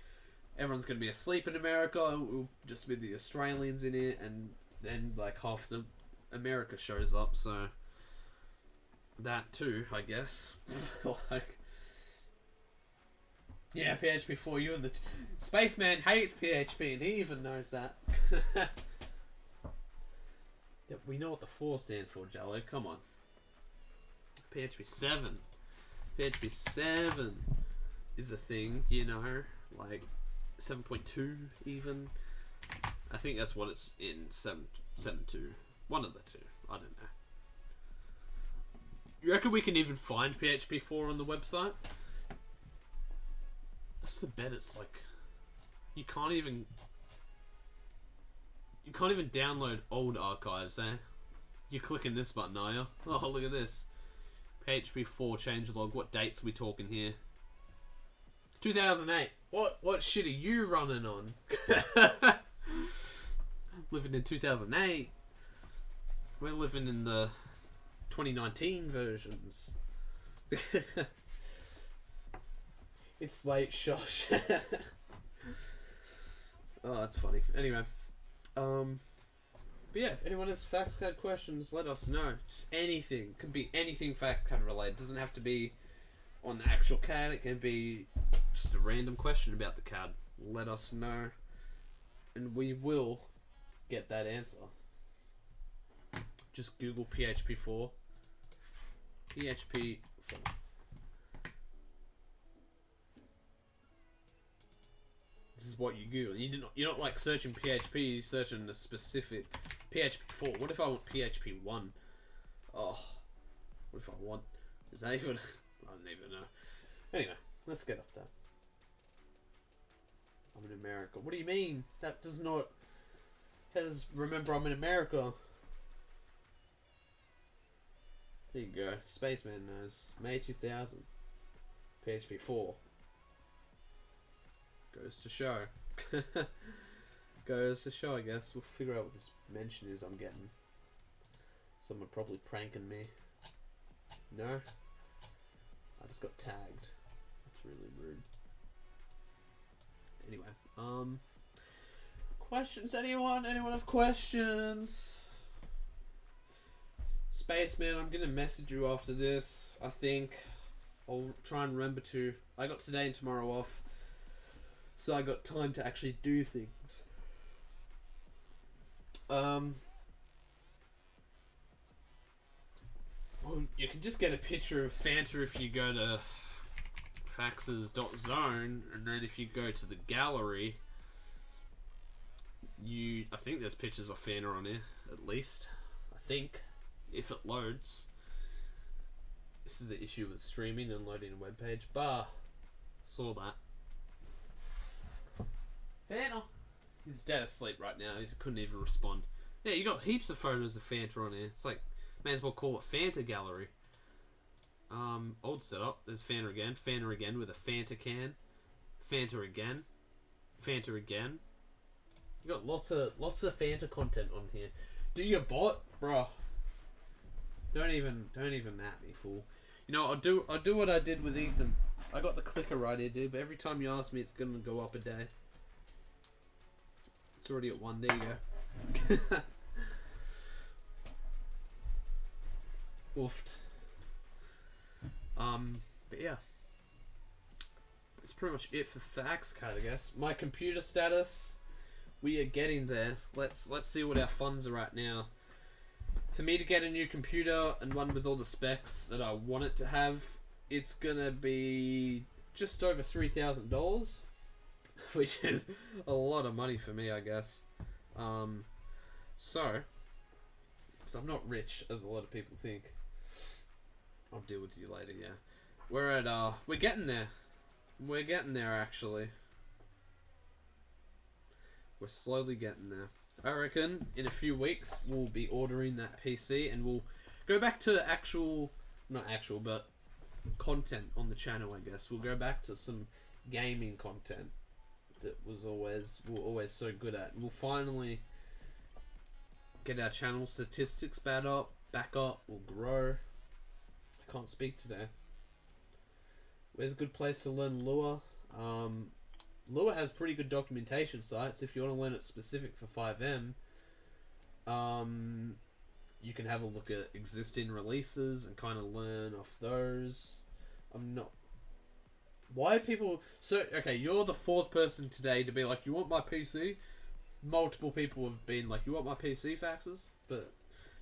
everyone's going to be asleep in America, we'll just be the Australians in it, and then like half the America shows up, so that too, I guess. Like, yeah, PHP 4, you and the Spaceman hates PHP, and he even knows that. Yeah, we know what the 4 stands for, Jello, come on. PHP 7. PHP 7 is a thing, you know, like 7.2 even. I think that's what it's in, 7.2. One of the two, I don't know. You reckon we can even find PHP 4 on the website? Just a bet it's like you can't even download old archives, eh? You're clicking this button, are you? Oh, look at this. PHP 4 changelog. What dates are we talking here? 2008. What shit are you running on? Living in 2008. We're living in the 2019 versions. It's late, shush. Oh, that's funny. Anyway, but yeah, if anyone has FaxCAD questions, let us know. Just anything. Could be anything FaxCAD related. Doesn't have to be on the actual CAD. It can be just a random question about the CAD, let us know, and we will get that answer. Just Google PHP4. PHP4. This is what you Google. You're not like searching PHP, you're searching a specific PHP4. What if I want PHP1? Oh, what if I want? Is that even? I don't even know. Anyway, let's get off that. I'm in America. What do you mean? That does not. How does remember I'm in America? There you go. Spaceman knows. May 2000. PHP4. Goes to show. Goes to show, I guess. We'll figure out what this mention is I'm getting. Someone probably pranking me. No? I just got tagged. That's really rude. Anyway, questions, anyone? Anyone have questions? Spaceman, I'm gonna message you after this, I think. I'll try and remember to. I got today and tomorrow off, so I got time to actually do things. Well, you can just get a picture of Fanta if you go to faxes.zone, and then if you go to the gallery, I think there's pictures of Fanta on here, at least. I think, if it loads. This is the issue with streaming and loading a web page. Bah, saw that. Fanta. He's dead asleep right now. He couldn't even respond. Yeah, you got heaps of photos of Fanta on here. It's like, may as well call it Fanta Gallery. Old setup. There's Fanta again with a Fanta can, Fanta again, Fanta again. You got lots of Fanta content on here. Do your bot, bruh. Don't even at me, fool. You know, I'll do what I did with Ethan. I got the clicker right here, dude. But every time you ask me, it's gonna go up a day. It's already at 1. There you go. Woofed. But yeah, that's pretty much it for FaxCAD, I guess. My computer status, we are getting there. Let's see what our funds are at now. For me to get a new computer and one with all the specs that I want it to have, it's gonna be just over $3,000, which is a lot of money for me, I guess. So I'm not rich as a lot of people think. I'll deal with you later, yeah. We're getting there. We're getting there, actually. We're slowly getting there. I reckon in a few weeks we'll be ordering that PC and we'll go back to but content on the channel, I guess. We'll go back to some gaming content that we're always so good at. We'll finally get our channel statistics back up. We'll grow. I can't speak today. Where's a good place to learn Lua? Lua has pretty good documentation sites. If you want to learn it specific for 5M, you can have a look at existing releases and kind of learn off those. Why are people... So, okay, you're the 4th person today to be like, you want my PC? Multiple people have been like, you want my PC, faxes? But,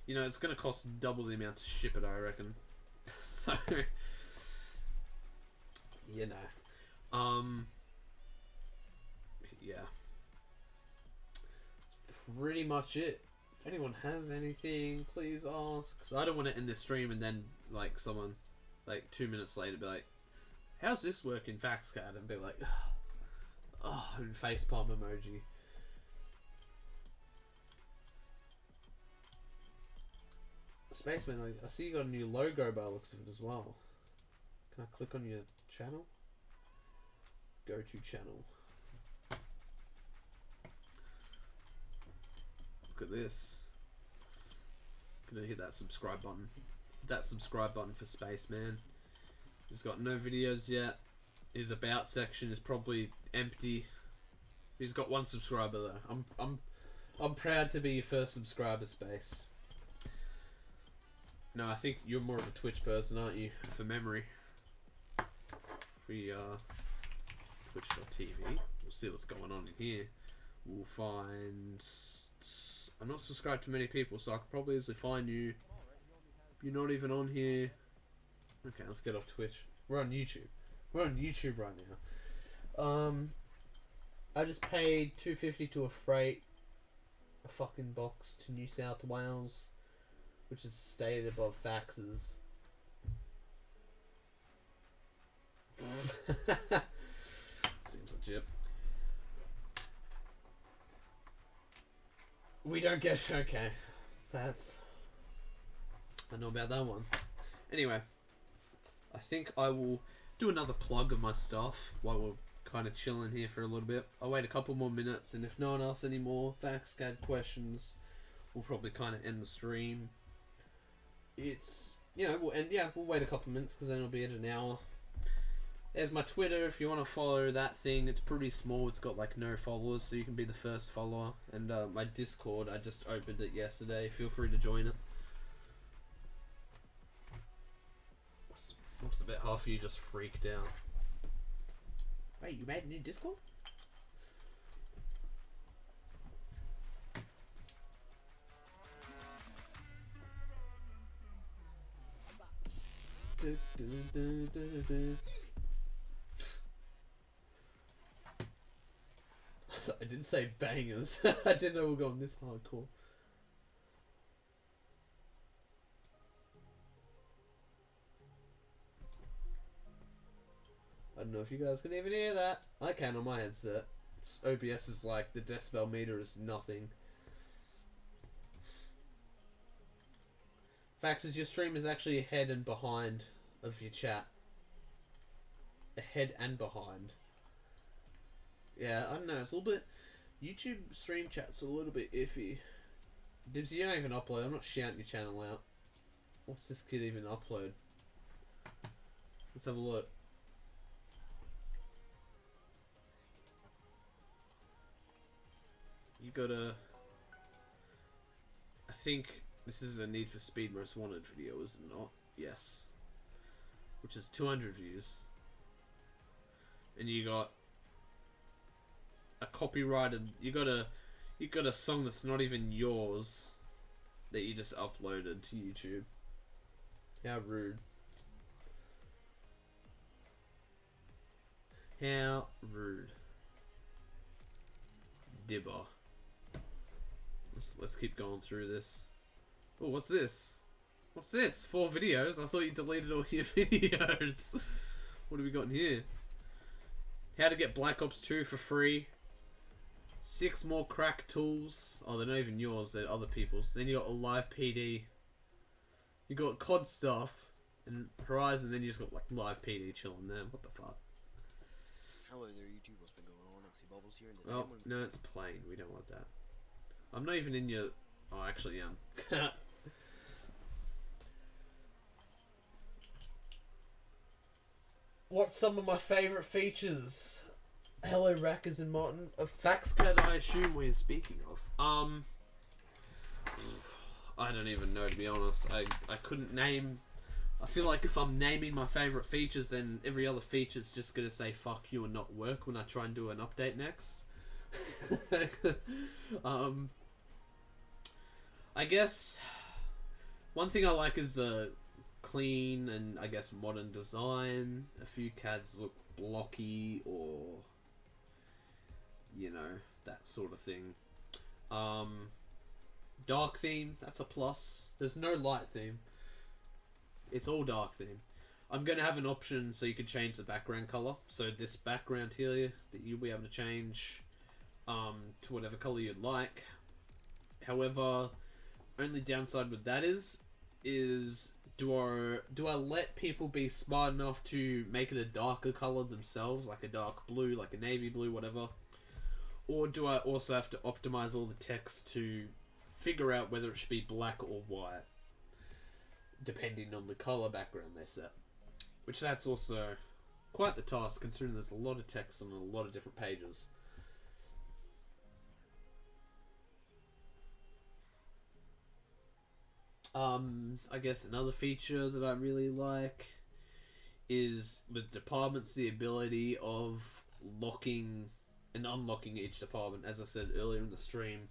you know, it's going to cost double the amount to ship it, I reckon. So, you know. Yeah. That's pretty much it. If anyone has anything, please ask. Because I don't want to end this stream and then, like, someone, like, 2 minutes later be like, how's this work in FaxCAD? And be like, oh, and facepalm emoji. Spaceman, I see you got a new logo by the looks of it as well. Can I click on your channel? Go to channel. Look at this. Gonna hit that subscribe button. That subscribe button for Spaceman. He's got no videos yet. His about section is probably empty. He's got 1 subscriber though. I'm proud to be your first subscriber, Space. No, I think you're more of a Twitch person, aren't you? For memory. twitch.tv. We'll see what's going on in here. We'll find... I'm not subscribed to many people, so I could probably easily find you. You're not even on here. Okay, let's get off Twitch. We're on YouTube. We're on YouTube right now. I just paid $2.50 to a fucking box to New South Wales, which is stated above faxes. Seems legit. We don't get... Okay. That's... I know about that one. Anyway. I think I will do another plug of my stuff while we're kind of chilling here for a little bit. I'll wait a couple more minutes, and if no one else any more FaxCAD questions, we'll probably kind of end the stream. It's... You know, we'll wait a couple minutes, because then it'll be at an hour. There's my Twitter, if you want to follow that thing. It's pretty small, it's got like no followers, so you can be the first follower. And my Discord, I just opened it yesterday, feel free to join it. What's the bit? Half of you just freaked out. Wait, you made a new Discord? I didn't say bangers. I didn't know we were going this hardcore. I don't know if you guys can even hear that. I can on my headset. Just OBS is like, the decibel meter is nothing. Fact is, your stream is actually ahead and behind of your chat. Ahead and behind. Yeah, I don't know, it's a little bit... YouTube stream chat's a little bit iffy. Dibs, you don't even upload. I'm not shouting your channel out. What's this kid even upload? Let's have a look. You gotta... I think this is a Need for Speed Most Wanted video, is it not? Yes. Which is 200 views. And you got a copyrighted... You got a song that's not even yours that you just uploaded to YouTube. How rude. How rude. Dibber. Let's keep going through this. Oh, what's this? What's this? 4 videos? I thought you deleted all your videos. What have we got in here? How to get Black Ops 2 for free. 6 more crack tools. Oh, they're not even yours, they're other people's. Then you got a live PD. You got COD stuff and Horizon, then you just got like live PD chilling there. What the fuck? Hello there, YouTube. What's been going on? XC Bubbles here. Oh, no, it's plain. We don't want that. I'm not even in your... Oh, actually, yeah. What's some of my favourite features? Hello, Rackers and Martin. A FaxCAD, I assume we're speaking of. I don't even know, to be honest. I couldn't name... I feel like if I'm naming my favourite features, then every other feature's just going to say fuck you and not work when I try and do an update next. I guess one thing I like is the clean and I guess modern design. A few CADs look blocky or, you know, that sort of thing. Dark theme, that's a plus. There's no light theme. It's all dark theme. I'm going to have an option so you can change the background color. So this background here that you'll be able to change to whatever color you'd like. However, only downside with that is do I let people be smart enough to make it a darker color themselves, like a dark blue, like a navy blue, whatever? Or do I also have to optimize all the text to figure out whether it should be black or white, depending on the color background they set? Which that's also quite the task, considering there's a lot of text on a lot of different pages. I guess another feature that I really like is with departments the ability of locking and unlocking each department. As I said earlier in the stream,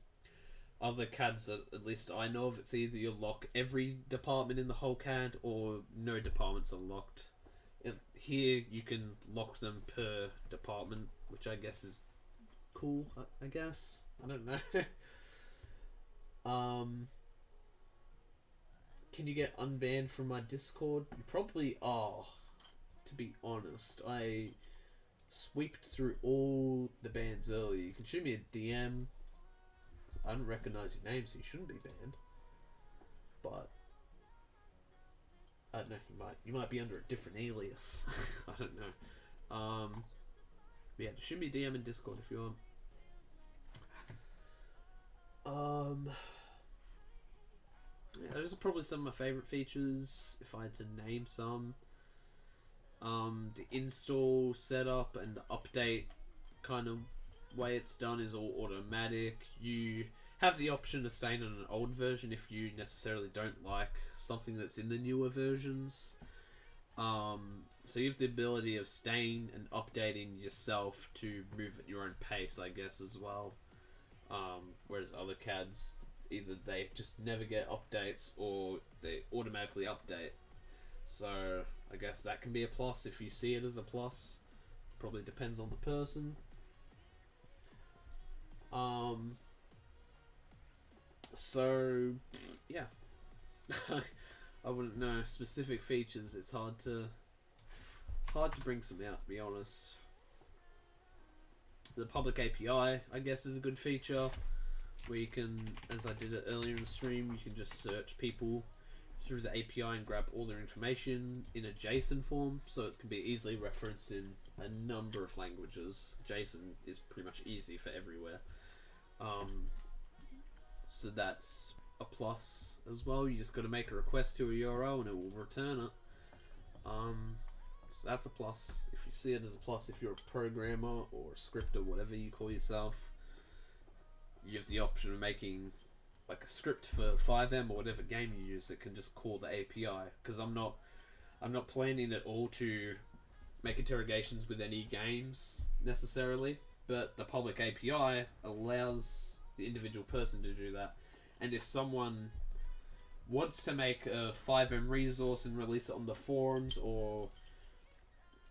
other CADs that at least I know of, it's either you lock every department in the whole CAD or no departments are locked. Here you can lock them per department, which I guess is cool. I guess I don't know. Can you get unbanned from my Discord? You probably are. To be honest, I sweeped through all the bans earlier. You can shoot me a DM. I don't recognize your name, so you shouldn't be banned. But I don't know. You might be under a different alias. I don't know. But yeah, just shoot me a DM in Discord if you want. Yeah, those are probably some of my favorite features. If I had to name some, the install setup and the update kind of way it's done is all automatic. You have the option to stay in an old version if you necessarily don't like something that's in the newer versions. So you have the ability of staying and updating yourself to move at your own pace, I guess, as well. Whereas other CADs, either they just never get updates or they automatically update. So I guess that can be a plus if you see it as a plus. Probably depends on the person. So yeah. I wouldn't know specific features. It's hard to bring some out, to be honest. The public API, I guess, is a good feature where you can, as I did it earlier in the stream, you can just search people through the API and grab all their information in a JSON form, so it can be easily referenced in a number of languages. JSON is pretty much easy for everywhere. So that's a plus as well. You just got to make a request to a URL and it will return it. So that's a plus. If you see it as a plus, if you're a programmer or a scripter, whatever you call yourself, you have the option of making like a script for 5M or whatever game you use that can just call the API. Because I'm not planning at all to make interrogations with any games necessarily, but the public API allows the individual person to do that. And if someone wants to make a 5M resource and release it on the forums or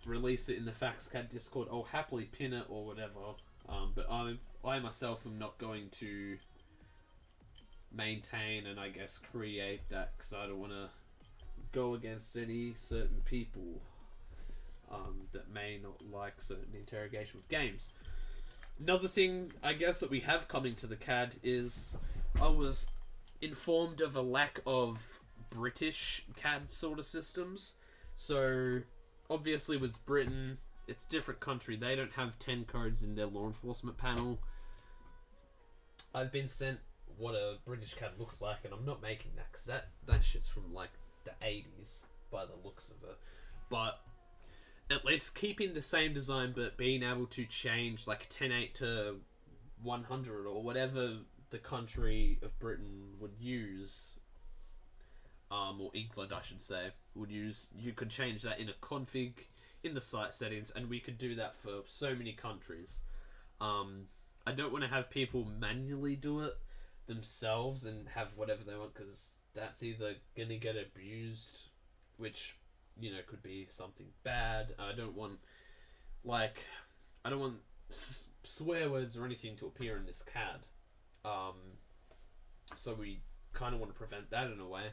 release it in the FaxCAD Discord, I'll happily pin it or whatever. But I myself am not going to maintain and I guess create that because I don't want to go against any certain people that may not like certain interrogation with games. Another thing I guess that we have coming to the CAD is I was informed of a lack of British CAD sort of systems. So obviously with Britain, it's a different country. They don't have 10 codes in their law enforcement panel. I've been sent what a British CAD looks like, and I'm not making that because that shit's from like the 80s by the looks of it. But at least keeping the same design but being able to change like 10.8 to 100 or whatever the country of Britain would use, or England I should say, would use, you could change that in a config in the site settings, and we could do that for so many countries. I don't want to have people manually do it themselves and have whatever they want, because that's either going to get abused, which, you know, could be something bad. I don't want swear words or anything to appear in this CAD. So we kind of want to prevent that in a way.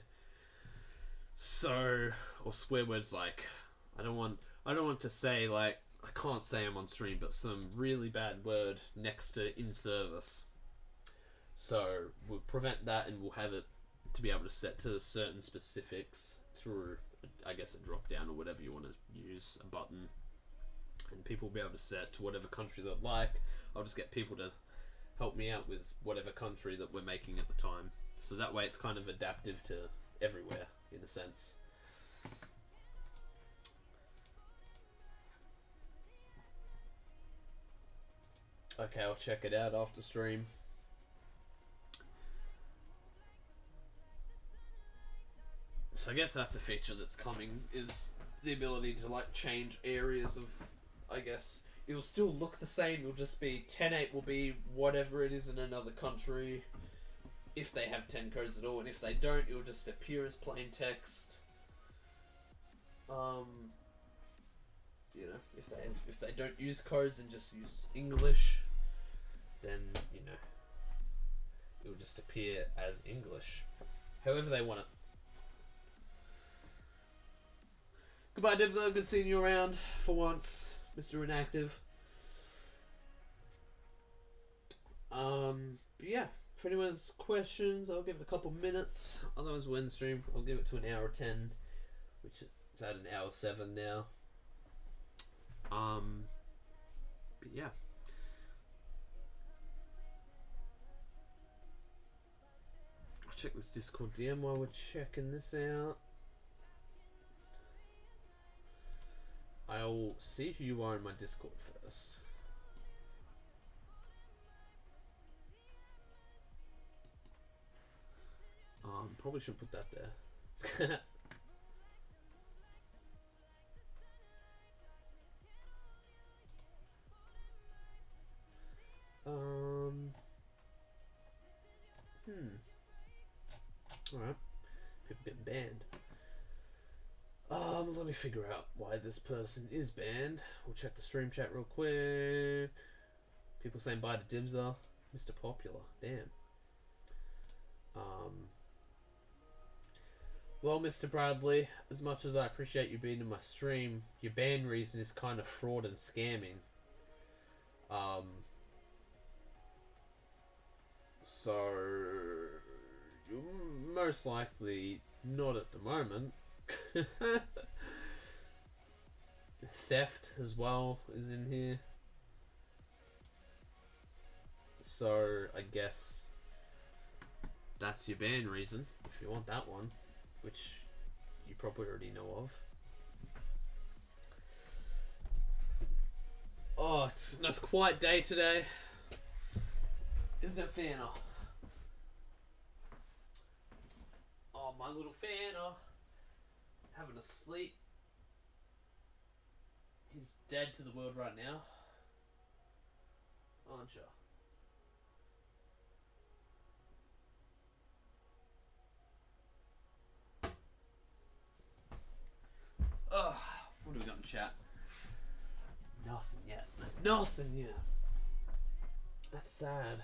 So, or swear words like, I don't want to say, like, I can't say them on stream, but some really bad word next to in service. So we'll prevent that, and we'll have it to be able to set to certain specifics through, I guess, a drop down or whatever you want to use, a button, and people will be able to set to whatever country they'd like. I'll just get people to help me out with whatever country that we're making at the time. So that way it's kind of adaptive to everywhere, in a sense. Okay, I'll check it out after stream. So I guess that's a feature that's coming, is the ability to like change areas of, I guess, it'll still look the same. It'll just be 10.8 will be whatever it is in another country, if they have 10 codes at all, and if they don't, it'll just appear as plain text. You know, if they don't use codes and just use English, then you know it will just appear as English, however they want it. Goodbye, Dibzo. Good seeing you around for once, Mr. Inactive. But yeah, if anyone has questions, I'll give it a couple minutes. Otherwise, we'll end the stream. I'll give it to an hour 10, which is at an hour 7 now. But yeah. I'll check this Discord DM while we're checking this out. I'll see who you are in my Discord first. Probably should put that there. Alright. People getting banned. Let me figure out why this person is banned. We'll check the stream chat real quick. People saying bye to Dimza. Mr. Popular. Damn. Well, Mr. Bradley, as much as I appreciate you being in my stream, your ban reason is kind of fraud and scamming. So you're most likely not at the moment. Theft as well is in here. So I guess that's your ban reason, if you want that one, which you probably already know of. Oh, it's a nice quiet day today. Isn't it, Fanner? Oh, my little Fanner. Having a sleep. He's dead to the world right now. Aren't you? Ugh, what do we got in chat? Nothing yet. Nothing yet. That's sad.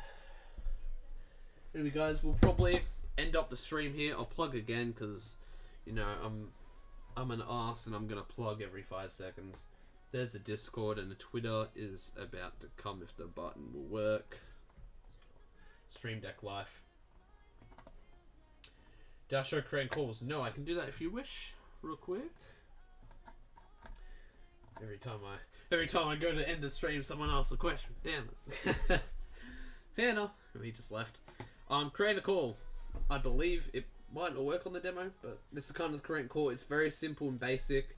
Anyway, guys, we'll probably end up the stream here. I'll plug again because, you know, I'm an arse and I'm gonna plug every 5 seconds. There's the Discord and the Twitter is about to come if the button will work. Stream Deck Life. Did I show creating calls? No, I can do that if you wish, real quick. Every time I go to end the stream, someone asks a question. Damn it. Fair enough. He just left. Create a call. I believe it might not work on the demo, but this is kind of the create call. It's very simple and basic.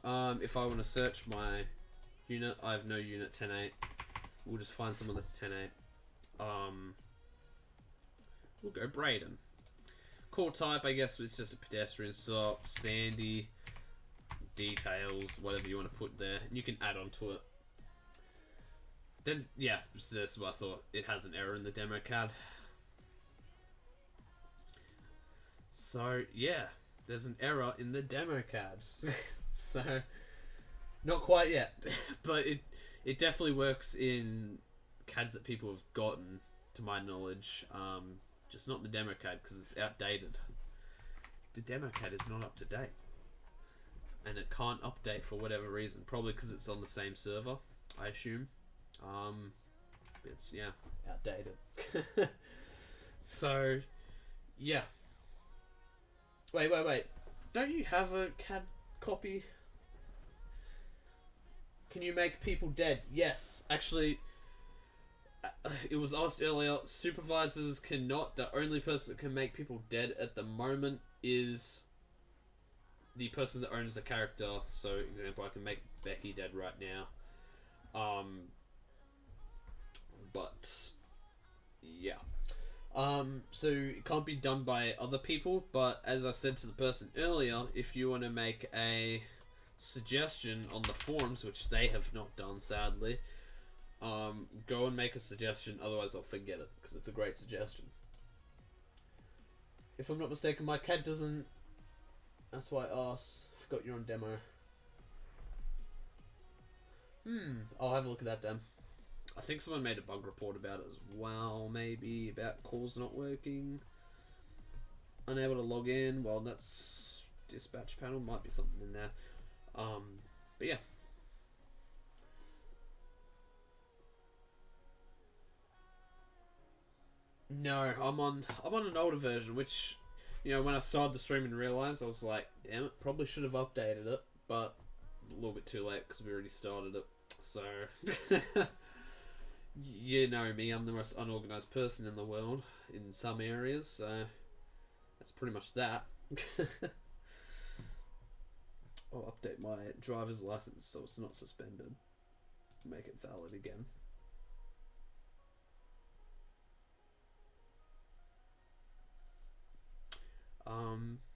If I want to search my unit, I have no unit 10.8. We'll just find someone that's 10.8. We'll go Braden. Call type, I guess it's just a pedestrian stop, Sandy, details, whatever you want to put there. And you can add on to it. Then, yeah, that's what I thought. It has an error in the demo CAD. So, yeah, there's an error in the demo CAD. So, not quite yet. But it definitely works in CADs that people have gotten, to my knowledge. Just not the demo CAD, because it's outdated. The demo CAD is not up to date. And it can't update for whatever reason. Probably because it's on the same server, I assume. It's, yeah, outdated. So, yeah. Wait. Don't you have a CAD copy? Can you make people dead? Yes. Actually, it was asked earlier, supervisors cannot. The only person that can make people dead at the moment is the person that owns the character. So, example, I can make Becky dead right now. But yeah. So it can't be done by other people, but as I said to the person earlier, if you want to make a suggestion on the forums, which they have not done, sadly. Go and make a suggestion, otherwise I'll forget it, because it's a great suggestion. If I'm not mistaken, my CAD doesn't... That's why I asked. Forgot you're on demo. I'll have a look at that then. I think someone made a bug report about it as well, maybe, about calls not working. Unable to log in. Well, that's dispatch panel. Might be something in there. But yeah. No, I'm on an older version, which, you know, when I started the stream and realised, I was like, damn it, probably should have updated it, but a little bit too late because we already started it. So, you know me, I'm the most unorganised person in the world in some areas, so that's pretty much that. I'll update my driver's license so it's not suspended. Make it valid again.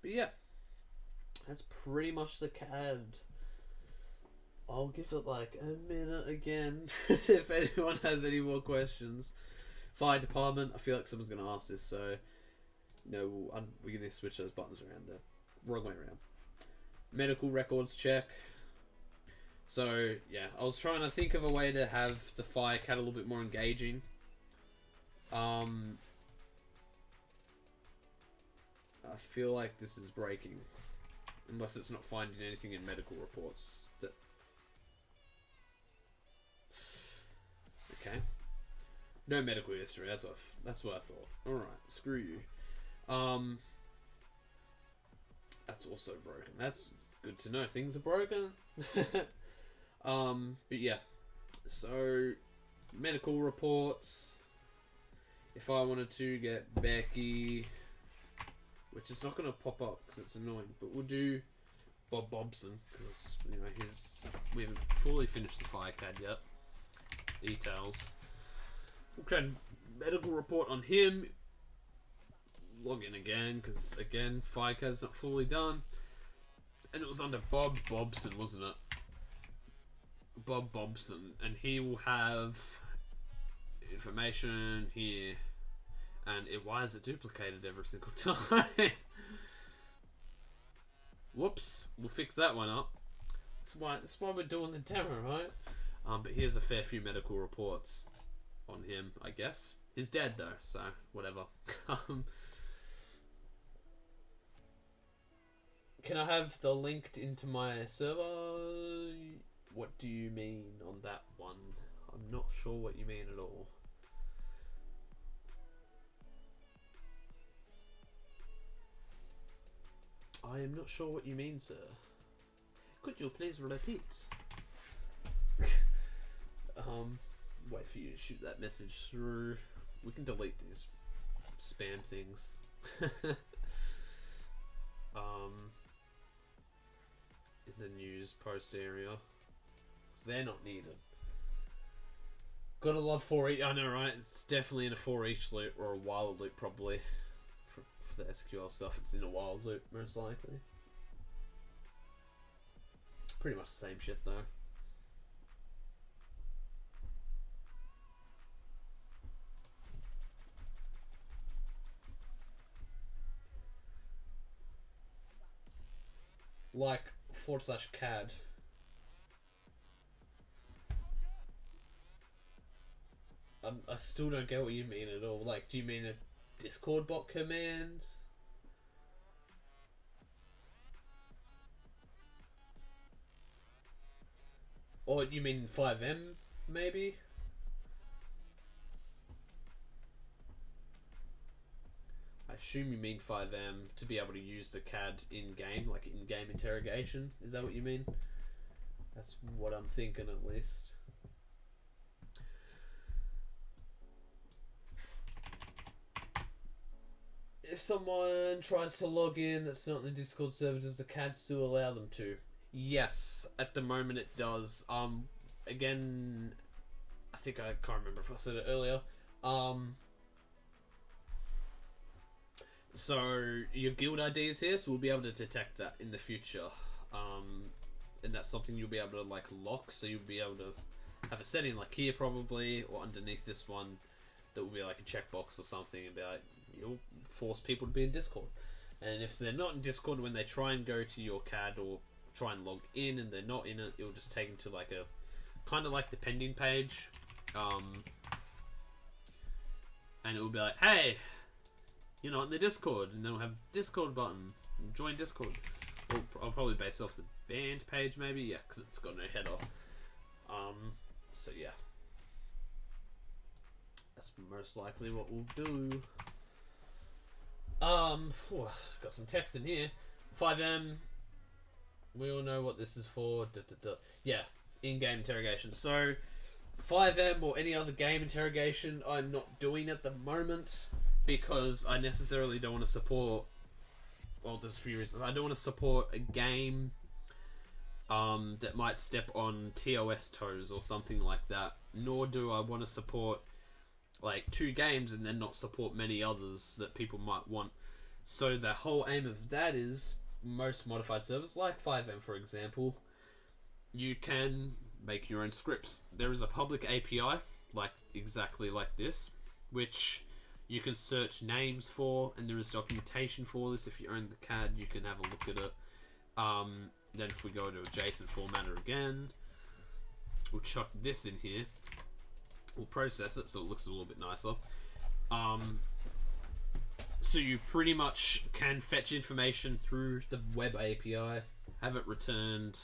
But yeah, that's pretty much the CAD. I'll give it like a minute again if anyone has any more questions. Fire department, I feel like someone's going to ask this, so no, we're going to switch those buttons around there. Wrong way around. Medical records check. So yeah, I was trying to think of a way to have the FireCAD a little bit more engaging. I feel like this is breaking, unless it's not finding anything in medical reports. Okay, no medical history. That's what I thought. All right, screw you. That's also broken. That's good to know. Things are broken. But yeah, so medical reports. If I wanted to get Becky, which is not going to pop up because it's annoying, but we'll do Bob Bobson because, you know, we haven't fully finished the FireCAD yet. Details. We'll create a medical report on him. Log in again because, again, FireCAD's not fully done. And it was under Bob Bobson, wasn't it? Bob Bobson, and he will have information here. And why is it duplicated every single time? Whoops, we'll fix that one up. That's why we're doing the demo, right? But here's a fair few medical reports on him, I guess. He's dead though, so whatever. Can I have the linked into my server? What do you mean on that one? I'm not sure what you mean at all. I am not sure what you mean, sir. Could you please repeat? Wait for you to shoot that message through. We can delete these spam things. In the news post area. 'Cause they're not needed. Gotta love 4 each. I know, right? It's definitely in a 4 each loop or a while loop, probably. For the SQL stuff, it's in a while loop, most likely. Pretty much the same shit, though. Like /CAD. I still don't get what you mean at all. Like, do you mean a Discord bot command? Or you mean 5M, maybe? I assume you mean 5M to be able to use the CAD in-game, like in-game interrogation. Is that what you mean? That's what I'm thinking, at least. If someone tries to log in that's not in the Discord server, does the CAD still allow them to? Yes, at the moment it does. Again, I think I can't remember if I said it earlier. So your guild ID is here, so we'll be able to detect that in the future. and that's something you'll be able to like lock. So you'll be able to have a setting like here probably, or underneath this one, that will be like a checkbox or something about you'll force people to be in Discord. And if they're not in Discord, when they try and go to your CAD or try and log in and they're not in it, it'll just take them to like a kind of like the pending page, and it will be like, hey, you're not in the Discord, and then we'll have Discord button, join Discord. Or I'll probably base off the band page maybe, yeah, because it's got no header. So yeah, that's most likely what we'll do. Got some text in here. 5M. We all know what this is for. Yeah, in-game interrogation. So 5M or any other game interrogation, I'm not doing at the moment because I necessarily don't want to support. Well, there's a few reasons. I don't want to support a game that might step on TOS toes or something like that. Nor do I want to support like 2 games and then not support many others that people might want. So the whole aim of that is most modified servers, like 5M for example, you can make your own scripts. There is a public API, like exactly like this, which you can search names for, and there is documentation for this. If you own the CAD, you can have a look at it. Then if we go to a JSON formatter again, we'll chuck this in here. We'll process it so it looks a little bit nicer. So you pretty much can fetch information through the web API, have it returned,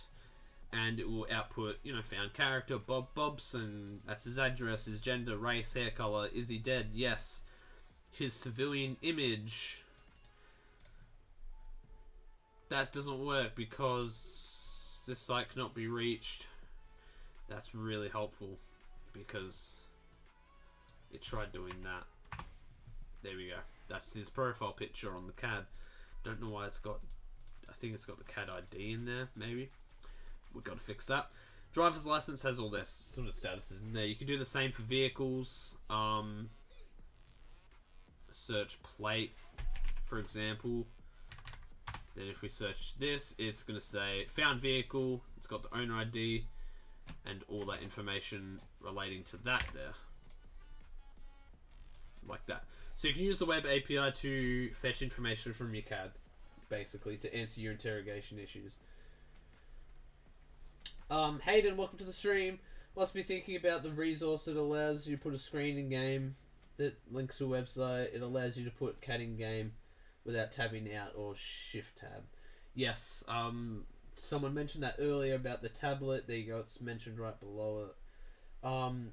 and it will output, found character, Bob Bobson, that's his address, his gender, race, hair color, is he dead? Yes. His civilian image. That doesn't work because this site cannot be reached. That's really helpful because it tried doing that. There we go. That's his profile picture on the CAD. Don't know why it's got, I think it's got the CAD ID in there, maybe. We've got to fix that. Driver's license has all their sort of statuses in there. You can do the same for vehicles. Search plate, for example. Then if we search this, it's going to say found vehicle. It's got the owner ID and all that information relating to that there. Like that. So you can use the web API to fetch information from your CAD, basically, to answer your interrogation issues. Hayden, welcome to the stream. Must be thinking about the resource that allows you to put a screen in game that links to a website. It allows you to put CAD in game without tabbing out or shift tab. Yes, someone mentioned that earlier about the tablet. There you go, it's mentioned right below it.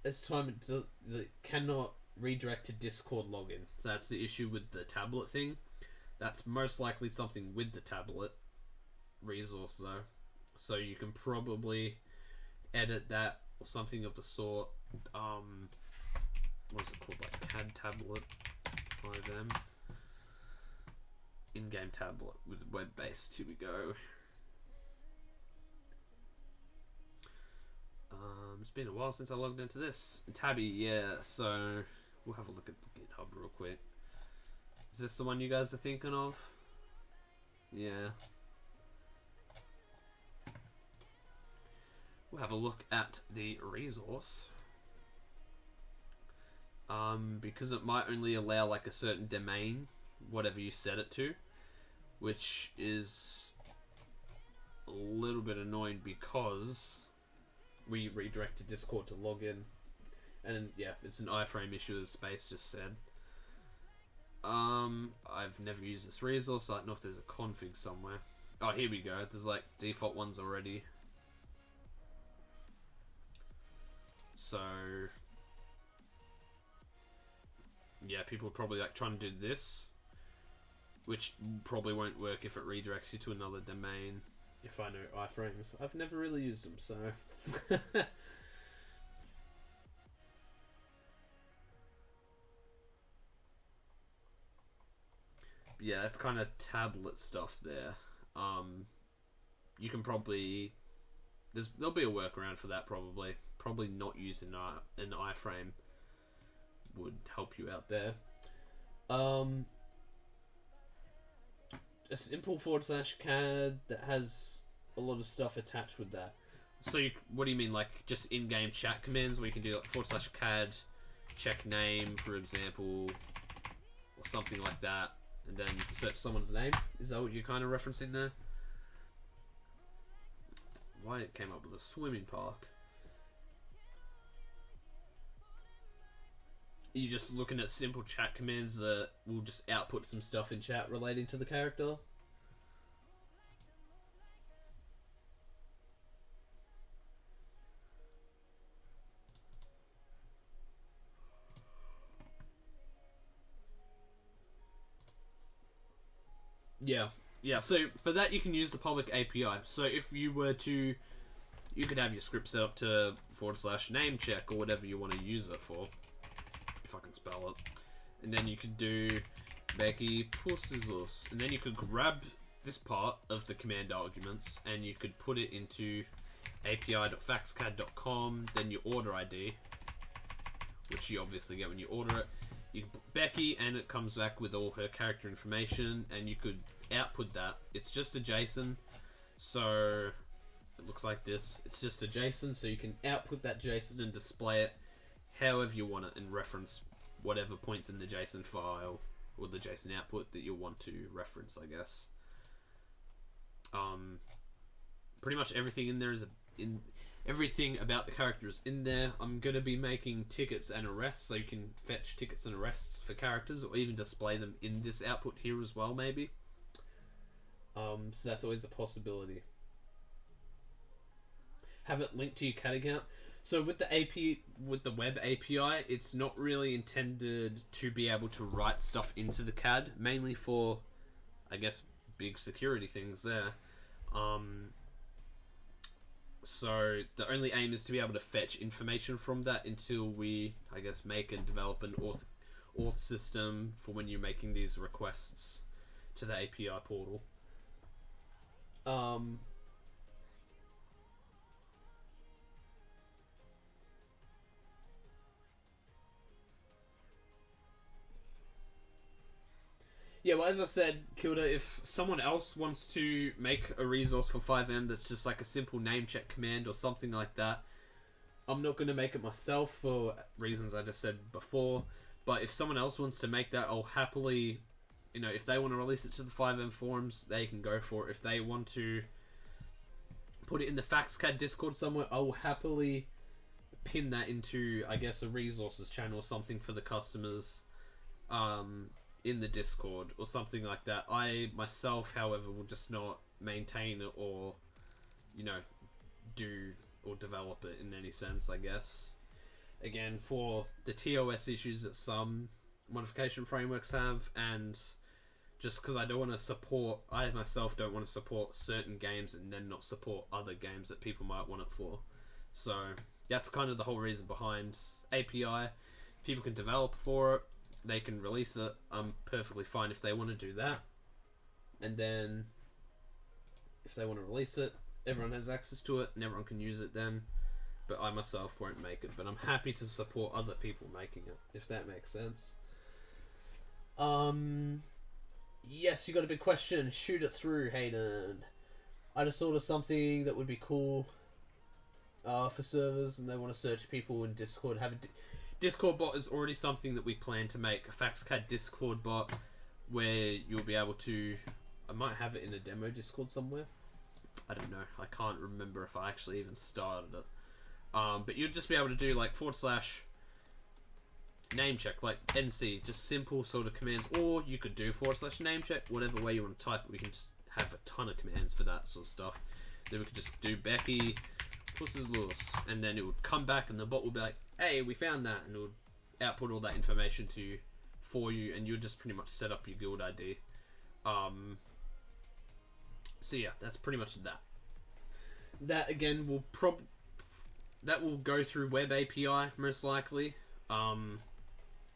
This time it cannot redirect to Discord login. So that's the issue with the tablet thing. That's most likely something with the tablet resource though. So you can probably edit that or something of the sort. What is it called? Like CAD tablet 5M. In-game tablet with web-based. Here we go. It's been a while since I logged into this. Tabby, yeah, so we'll have a look at the GitHub real quick. Is this the one you guys are thinking of? Yeah. We'll have a look at the resource. Because it might only allow like a certain domain, whatever you set it to, which is a little bit annoying because we redirect to Discord to log in, and yeah, it's an iframe issue as Space just said. I've never used this resource, I don't know if there's a config somewhere. Oh, here we go, there's like default ones already. So yeah, people are probably like trying to do this, which probably won't work if it redirects you to another domain. If I know iframes, I've never really used them, so yeah, that's kind tablet stuff there. You can probably there'll be a workaround for that probably. Probably not using an iframe would help you out there. A simple /CAD that has a lot of stuff attached with that. So what do you mean, like just in-game chat commands where you can do like /CAD check name, for example, or something like that, and then search someone's name? Is that what you're kind of referencing there? Why it came up with a swimming park? Are you just looking at simple chat commands that will just output some stuff in chat relating to the character? Yeah. So for that, you can use the public API. So if you were to, you could have your script set up to /name check or whatever you want to use it for, if I can spell it. And then you could do Becky Pussyzus, and then you could grab this part of the command arguments and you could put it into api.faxcad.com, then your order ID, which you obviously get when you order it. You can put Becky and it comes back with all her character information, and you could output that. It's just a JSON, so it looks like this. It's just a JSON, so you can output that JSON and display it however you want it and reference whatever points in the JSON file or the JSON output that you want to reference, I guess. Pretty much everything in there is everything about the character is in there. I'm going to be making tickets and arrests, so you can fetch tickets and arrests for characters, or even display them in this output here as well, maybe. So that's always a possibility. Have it linked to your CAD account. So with the web API, it's not really intended to be able to write stuff into the CAD, mainly for, I guess, big security things there. So the only aim is to be able to fetch information from that until we, I guess, make and develop an auth system for when you're making these requests to the API portal. Yeah, well, as I said, Kilda, if someone else wants to make a resource for FiveM that's just like a simple name check command or something like that, I'm not going to make it myself for reasons I just said before. But if someone else wants to make that, I'll happily, if they want to release it to the FiveM forums, they can go for it. If they want to put it in the FaxCAD Discord somewhere, I'll happily pin that into, I guess, a resources channel or something for the customers. In the Discord or something like that. I myself, however, will just not maintain it or, do or develop it in any sense, I guess. Again, for the TOS issues that some modification frameworks have, and just because I myself don't want to support certain games and then not support other games that people might want it for. So that's kind of the whole reason behind API. People can develop for it. They can release it. I'm perfectly fine if they want to do that. And then, if they want to release it, everyone has access to it and everyone can use it then. But I myself won't make it. But I'm happy to support other people making it, if that makes sense. Yes, you got a big question. Shoot it through, Hayden. I just thought of something that would be cool for servers, and they want to search people in Discord. Have a Discord bot is already something that we plan to make, a FaxCAD Discord bot where you'll be able to, I might have it in a demo Discord somewhere. I don't know. I can't remember if I actually even started it. But you'll just be able to do like /name check, like NC, just simple sort of commands, or you could do /name check, whatever way you want to type it. We can just have a ton of commands for that sort of stuff. Then we could just do Becky Pussy's loose, and then it would come back and the bot would be like, hey, we found that, and it would output all that information for you, and you'll just pretty much set up your guild ID. So yeah, that's pretty much that. That again will go through web API most likely.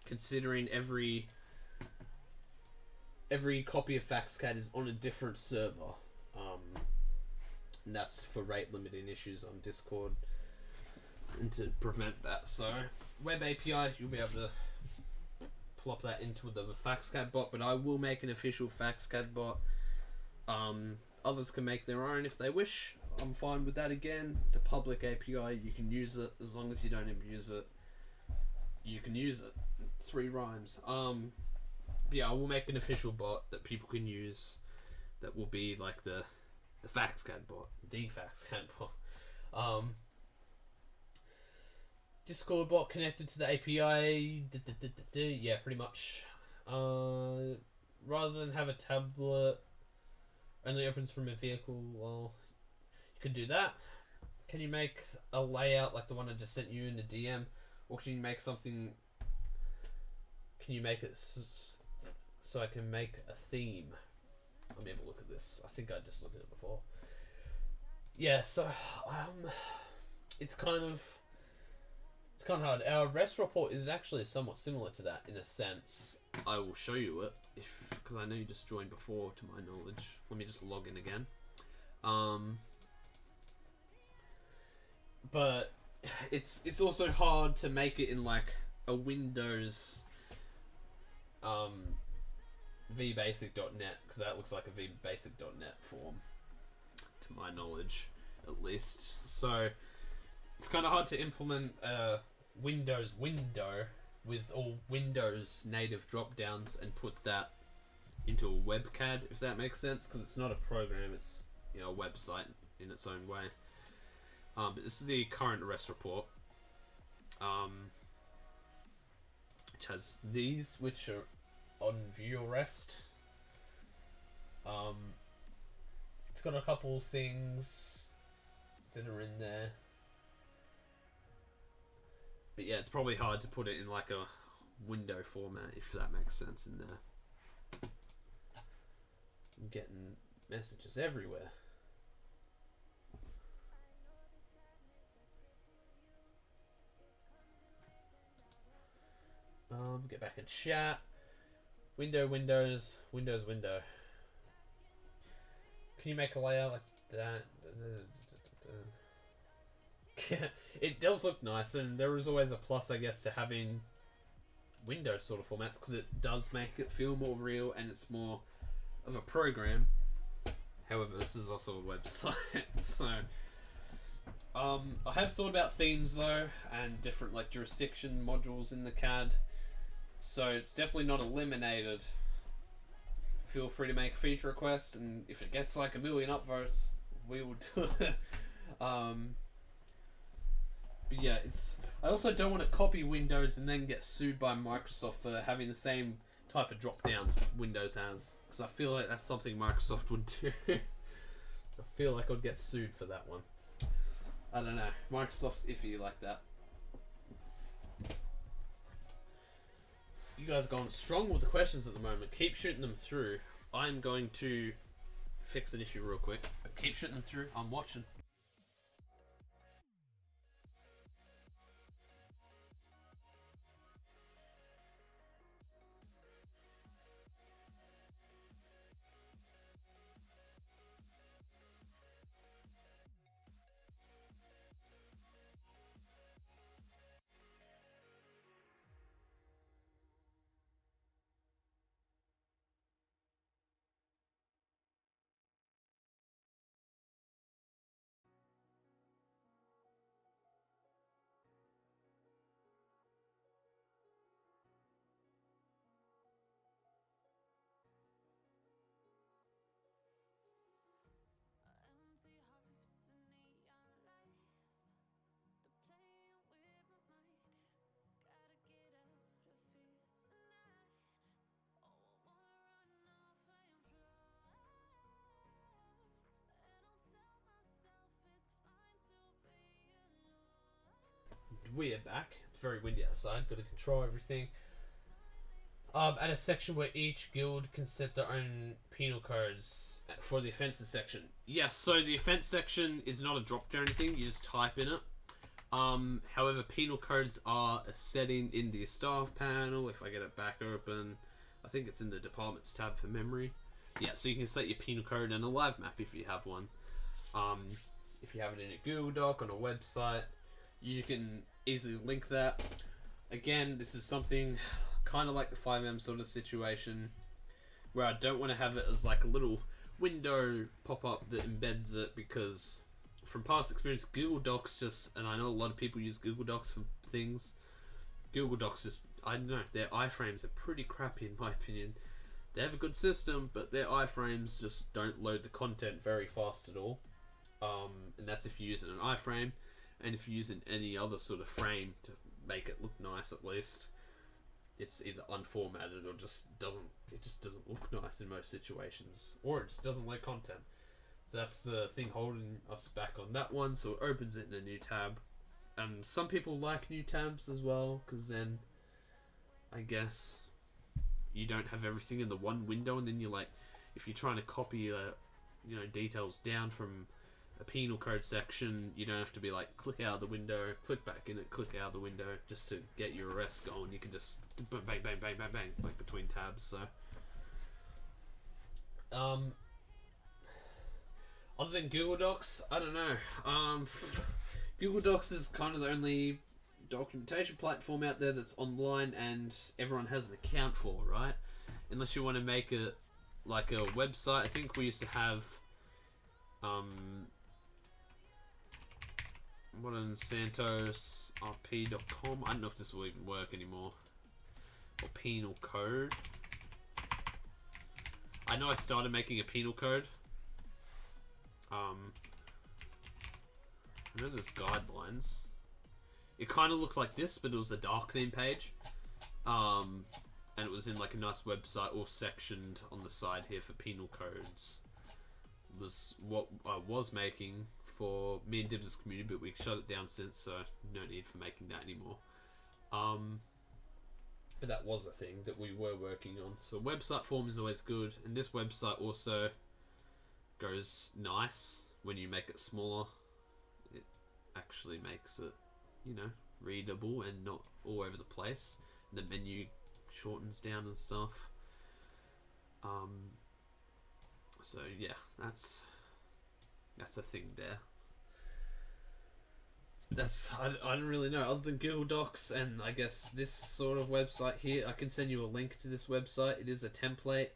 Considering every copy of FaxCAD is on a different server. And that's for rate limiting issues on Discord and to prevent that. So web API, you'll be able to plop that into the FaxCAD bot, but I will make an official FaxCAD bot Others can make their own if they wish. I'm fine with that again. It's a public API. You can use it as long as you don't abuse it. You can use it. 3 rhymes. Yeah, I will make an official bot that people can use. That will be like the FaxCAD bot, the FaxCAD bot. Discord bot connected to the API. Yeah, pretty much. Rather than have a tablet only opens from a vehicle, well, you could do that. Can you make a layout like the one I just sent you in the DM, or can you make something? Can you make it so I can make a theme? Let me have a look at this. I think I just looked at it before. Yeah, so it's kind of hard. Our REST report is actually somewhat similar to that in a sense. I will show you it because I know you just joined before, to my knowledge. Let me just log in again. But it's also hard to make it in like a Windows vbasic.net, because that looks like a vbasic.net form, to my knowledge, at least. So it's kind of hard to implement a Windows window with all Windows native drop downs and put that into a WebCAD, if that makes sense, because it's not a program, it's, you know, a website in its own way. But this is the current REST report, which has these, which are on view REST. It's got a couple things that are in there. But yeah, it's probably hard to put it in like a window format, if that makes sense, in there. I'm getting messages everywhere. Get back in chat. Windows. Can you make a layout like that? It does look nice, and there is always a plus, I guess, to having Windows sort of formats, because it does make it feel more real and it's more of a program. However, this is also a website, so I have thought about themes though, and different like jurisdiction modules in the CAD, so it's definitely not eliminated. Feel free to make feature requests, and if it gets like 1 million upvotes, we will do it. But yeah, I also don't want to copy Windows and then get sued by Microsoft for having the same type of drop downs Windows has, because I feel like that's something Microsoft would do. I feel like I'd get sued for that one. I don't know. Microsoft's iffy like that. You guys are going strong with the questions at the moment. Keep shooting them through. I'm going to fix an issue real quick, but keep shooting them through. I'm watching. We are back. It's very windy outside. Got to control everything. Add a section where each guild can set their own penal codes for the offences section. Yes, so the offence section is not a drop down or anything. You just type in it. However, penal codes are a setting in the staff panel. If I get it back open, I think it's in the departments tab for memory. Yeah, so you can set your penal code and a live map if you have one. If you have it in a Google Doc on a website, you can easily link that. Again, this is something kind of like the 5M sort of situation, where I don't want to have it as like a little window pop-up that embeds it, because from past experience, Google Docs just, and I know a lot of people use Google Docs for things, Google Docs just, I don't know, their iframes are pretty crappy in my opinion. They have a good system, but their iframes just don't load the content very fast at all. And that's if you use an iframe, and if you use any other sort of frame to make it look nice at least, it's either unformatted or just doesn't look nice in most situations, or it just doesn't load content. So that's the thing holding us back on that one. So it opens it in a new tab, and some people like new tabs as well, because then I guess you don't have everything in the one window, and then you're like, if you're trying to copy details down from a penal code section, you don't have to be like, click out of the window, click back in it, click out of the window, just to get your arrest going. You can just bang, bang, bang, bang, bang, bang, like between tabs. So, other than Google Docs, I don't know. Google Docs is kind of the only documentation platform out there that's online and everyone has an account for, right? Unless you want to make it like a website. I think we used to have modern Santos RP.com. I don't know if this will even work anymore. Or penal code. I know I started making a penal code. I know there's guidelines. It kind of looked like this, but it was a dark theme page. And it was in like a nice website all sectioned on the side here for penal codes. It was what I was making for me and Dibs' community, but we shut it down since, so no need for making that anymore. But that was a thing that we were working on. So website form is always good, and this website also goes nice when you make it smaller. It actually makes it, readable and not all over the place. And the menu shortens down and stuff. So yeah, that's the thing there. I don't really know, other than Google Docs and I guess this sort of website here. I can send you a link to this website. It is a template.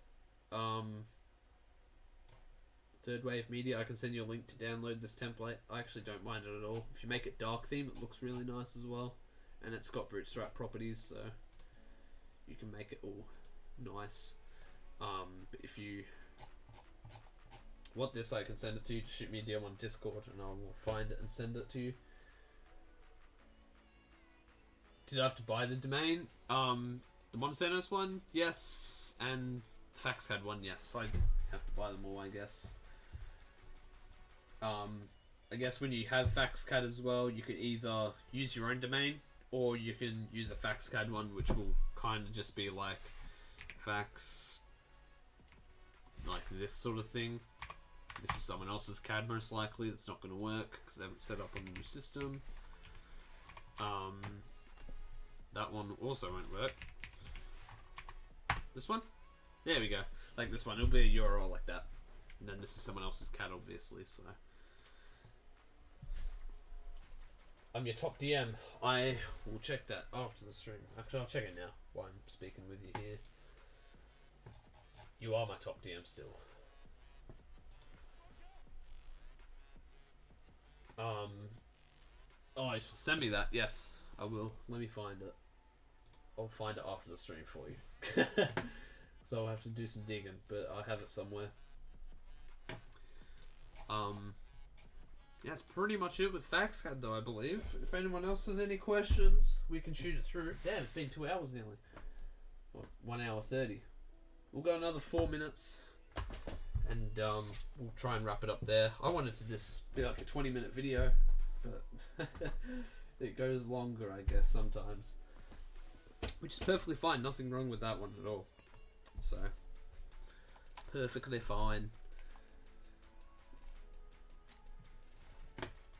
Third Wave Media, I can send you a link to download this template. I actually don't mind it at all. If you make it dark theme, it looks really nice as well. And it's got bootstrap properties, so you can make it all nice. But if you want this, I can send it to you. Just shoot me a DM on Discord and I will find it and send it to you. Did I have to buy the domain? The Monsanto's one, yes. And the FaxCAD one, yes. I have to buy them all, I guess. I guess when you have FaxCAD as well, you can either use your own domain or you can use a FaxCAD one, which will kind of just be like fax, like this sort of thing. This is someone else's CAD most likely. That's not going to work because they haven't set up on the new system. That one also won't work. This one? There we go. Like this one. It'll be a URL like that. And then this is someone else's CAD, obviously, so. I'm your top DM. I will check that after the stream. Actually, I'll check it now while I'm speaking with you here. You are my top DM still. Oh, send me that. Yes, I will. Let me find it. I'll find it after the stream for you. So I'll have to do some digging, but I have it somewhere. Yeah, that's pretty much it with FaxCAD though, I believe. If anyone else has any questions, we can shoot it through. Damn, it's been 2 hours nearly. Well, 1 hour 30. We'll go another 4 minutes, and we'll try and wrap it up there. I wanted to just be like a 20-minute video, but it goes longer, I guess, sometimes. Which is perfectly fine. Nothing wrong with that one at all. So, perfectly fine.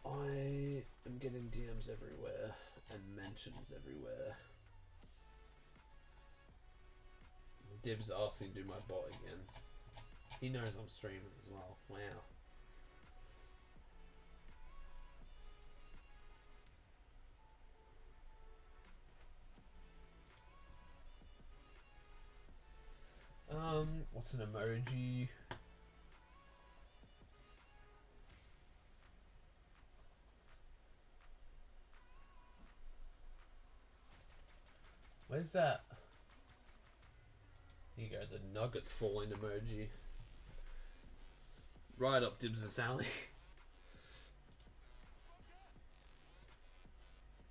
I am getting DMs everywhere and mentions everywhere. Dib's asking to do my bot again. He knows I'm streaming as well. Wow. What's an emoji? Where's that? Here you go, the nuggets falling emoji. Right up Dibs' alley.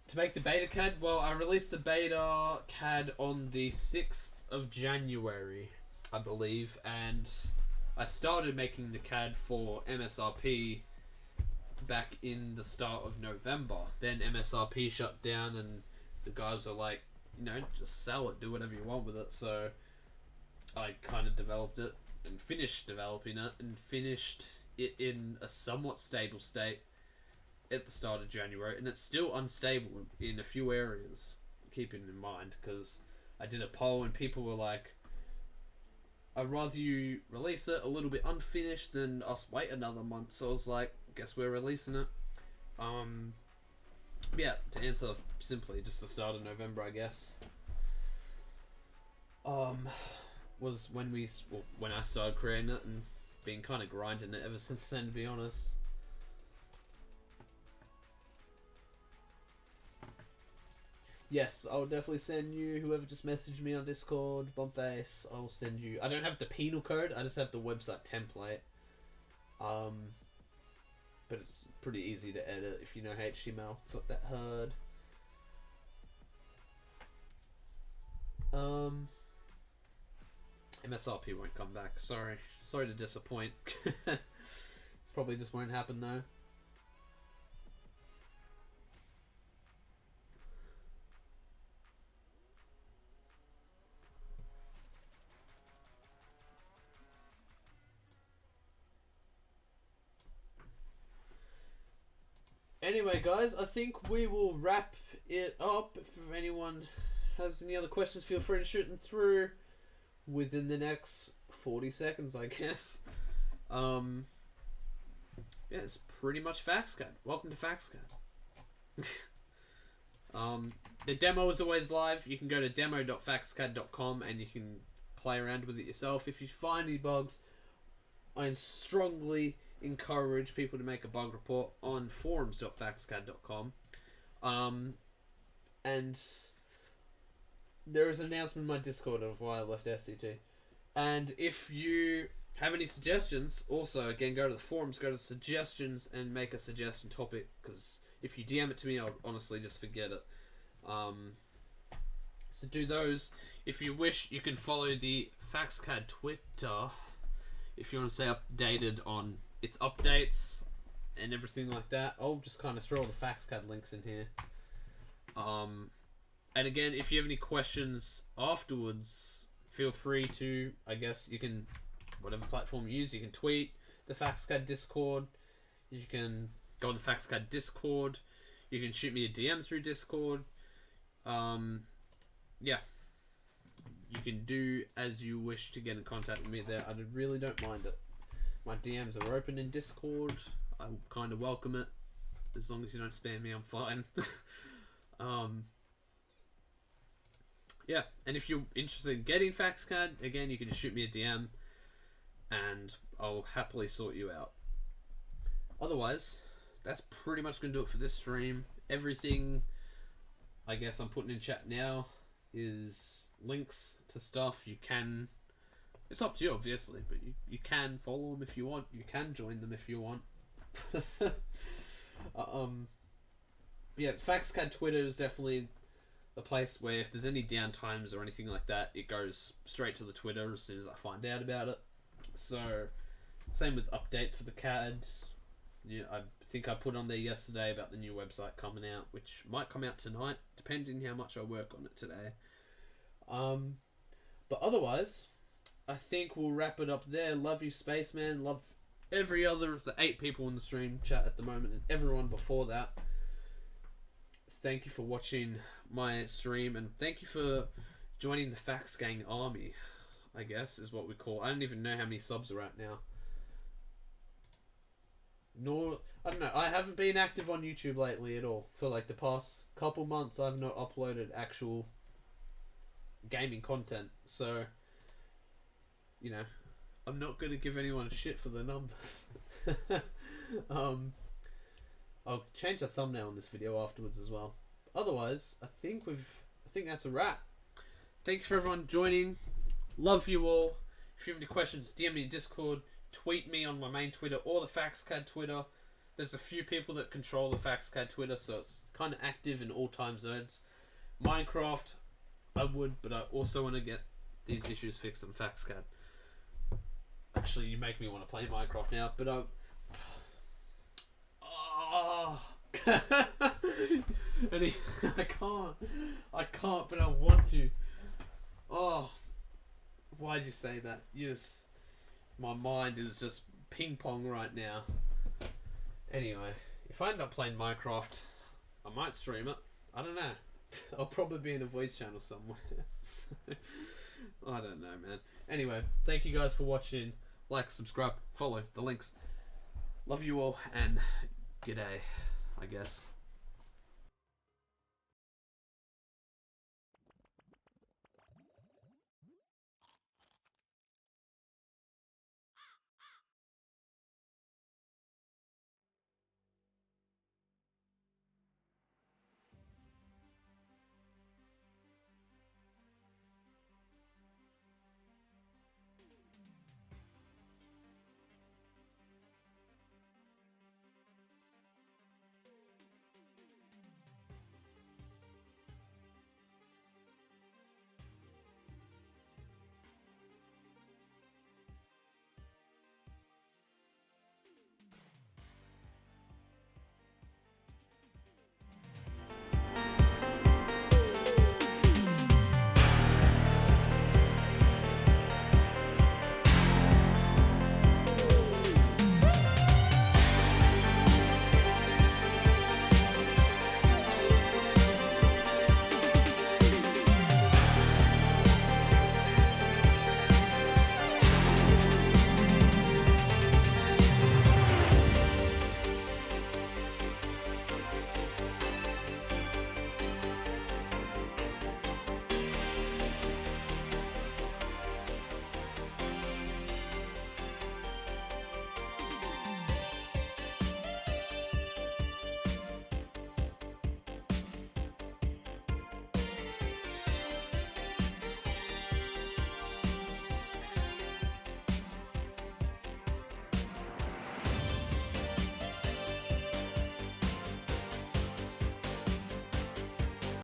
To make the beta CAD, well, I released the beta CAD on the 6th of January, I believe, and I started making the CAD for MSRP back in the start of November. Then MSRP shut down and the guys are like, you know, just sell it, do whatever you want with it. So I kind of developed it and finished developing it and finished it in a somewhat stable state at the start of January, and it's still unstable in a few areas, keeping in mind, because I did a poll and people were like, I'd rather you release it a little bit unfinished than us wait another month. So I was like, guess we're releasing it. Yeah, to answer simply, just the start of November, I guess. Was when I started creating it and been kind of grinding it ever since then, to be honest. Yes, I'll definitely send you, whoever just messaged me on Discord, Bombface, I'll send you, I don't have the penal code, I just have the website template. But it's pretty easy to edit if you know HTML, it's not that hard. MSRP won't come back, sorry to disappoint. Probably just won't happen though. Anyway, guys, I think we will wrap it up. If anyone has any other questions, feel free to shoot them through within the next 40 seconds, I guess. Yeah, it's pretty much FaxCAD. Welcome to FaxCAD. The demo is always live. You can go to demo.faxcad.com and you can play around with it yourself. If you find any bugs, I strongly encourage people to make a bug report on forums.faxcad.com. And there is an announcement in my Discord of why I left SCT. And if you have any suggestions, also, again, go to the forums, go to suggestions, and make a suggestion topic, because if you DM it to me, I'll honestly just forget it. So do those. If you wish, you can follow the FaxCAD Twitter if you want to stay updated on its updates and everything like that. I'll just kind of throw all the FaxCAD links in here. And again, if you have any questions afterwards, feel free to, I guess, you can, whatever platform you use, you can tweet the FaxCAD Discord, you can go on the FaxCAD Discord, you can shoot me a DM through Discord. Yeah, you can do as you wish to get in contact with me there. I really don't mind it. My DMs are open in Discord. I kind of welcome it. As long as you don't spam me, I'm fine. Yeah, and if you're interested in getting FaxCAD, again, you can just shoot me a DM and I'll happily sort you out. Otherwise, that's pretty much going to do it for this stream. Everything, I guess, I'm putting in chat now is links to stuff. You can, it's up to you, obviously, but you can follow them if you want. You can join them if you want. Yeah, FaxCAD Twitter is definitely the place where if there's any downtimes or anything like that, it goes straight to the Twitter as soon as I find out about it. So, same with updates for the CAD. Yeah, I think I put on there yesterday about the new website coming out, which might come out tonight, depending how much I work on it today. But otherwise, I think we'll wrap it up there. Love you, Spaceman. Love every other of the 8 people in the stream chat at the moment and everyone before that. Thank you for watching my stream, and thank you for joining the Fax Gang army, I guess is what we call. I don't even know how many subs are at now. I don't know, I haven't been active on YouTube lately at all. For like the past couple months I've not uploaded actual gaming content, so you know, I'm not going to give anyone shit for the numbers. I'll change the thumbnail on this video afterwards as well. Otherwise, I think that's a wrap. thank you for everyone joining. Love you all. If you have any questions, DM me in Discord, tweet me on my main Twitter or the FaxCAD Twitter. There's a few people that control the FaxCAD Twitter, so it's kind of active in all time zones. Minecraft, I would, but I also want to get these issues fixed on FaxCAD. Actually, you make me want to play Minecraft now, but I can't, but I want to. Oh, why'd you say that? Yes, my mind is just ping pong right now. Anyway, if I end up playing Minecraft, I might stream it. I don't know. I'll probably be in a voice channel somewhere. I don't know, man. Anyway, thank you guys for watching. Like, subscribe, follow the links. Love you all, and g'day, I guess.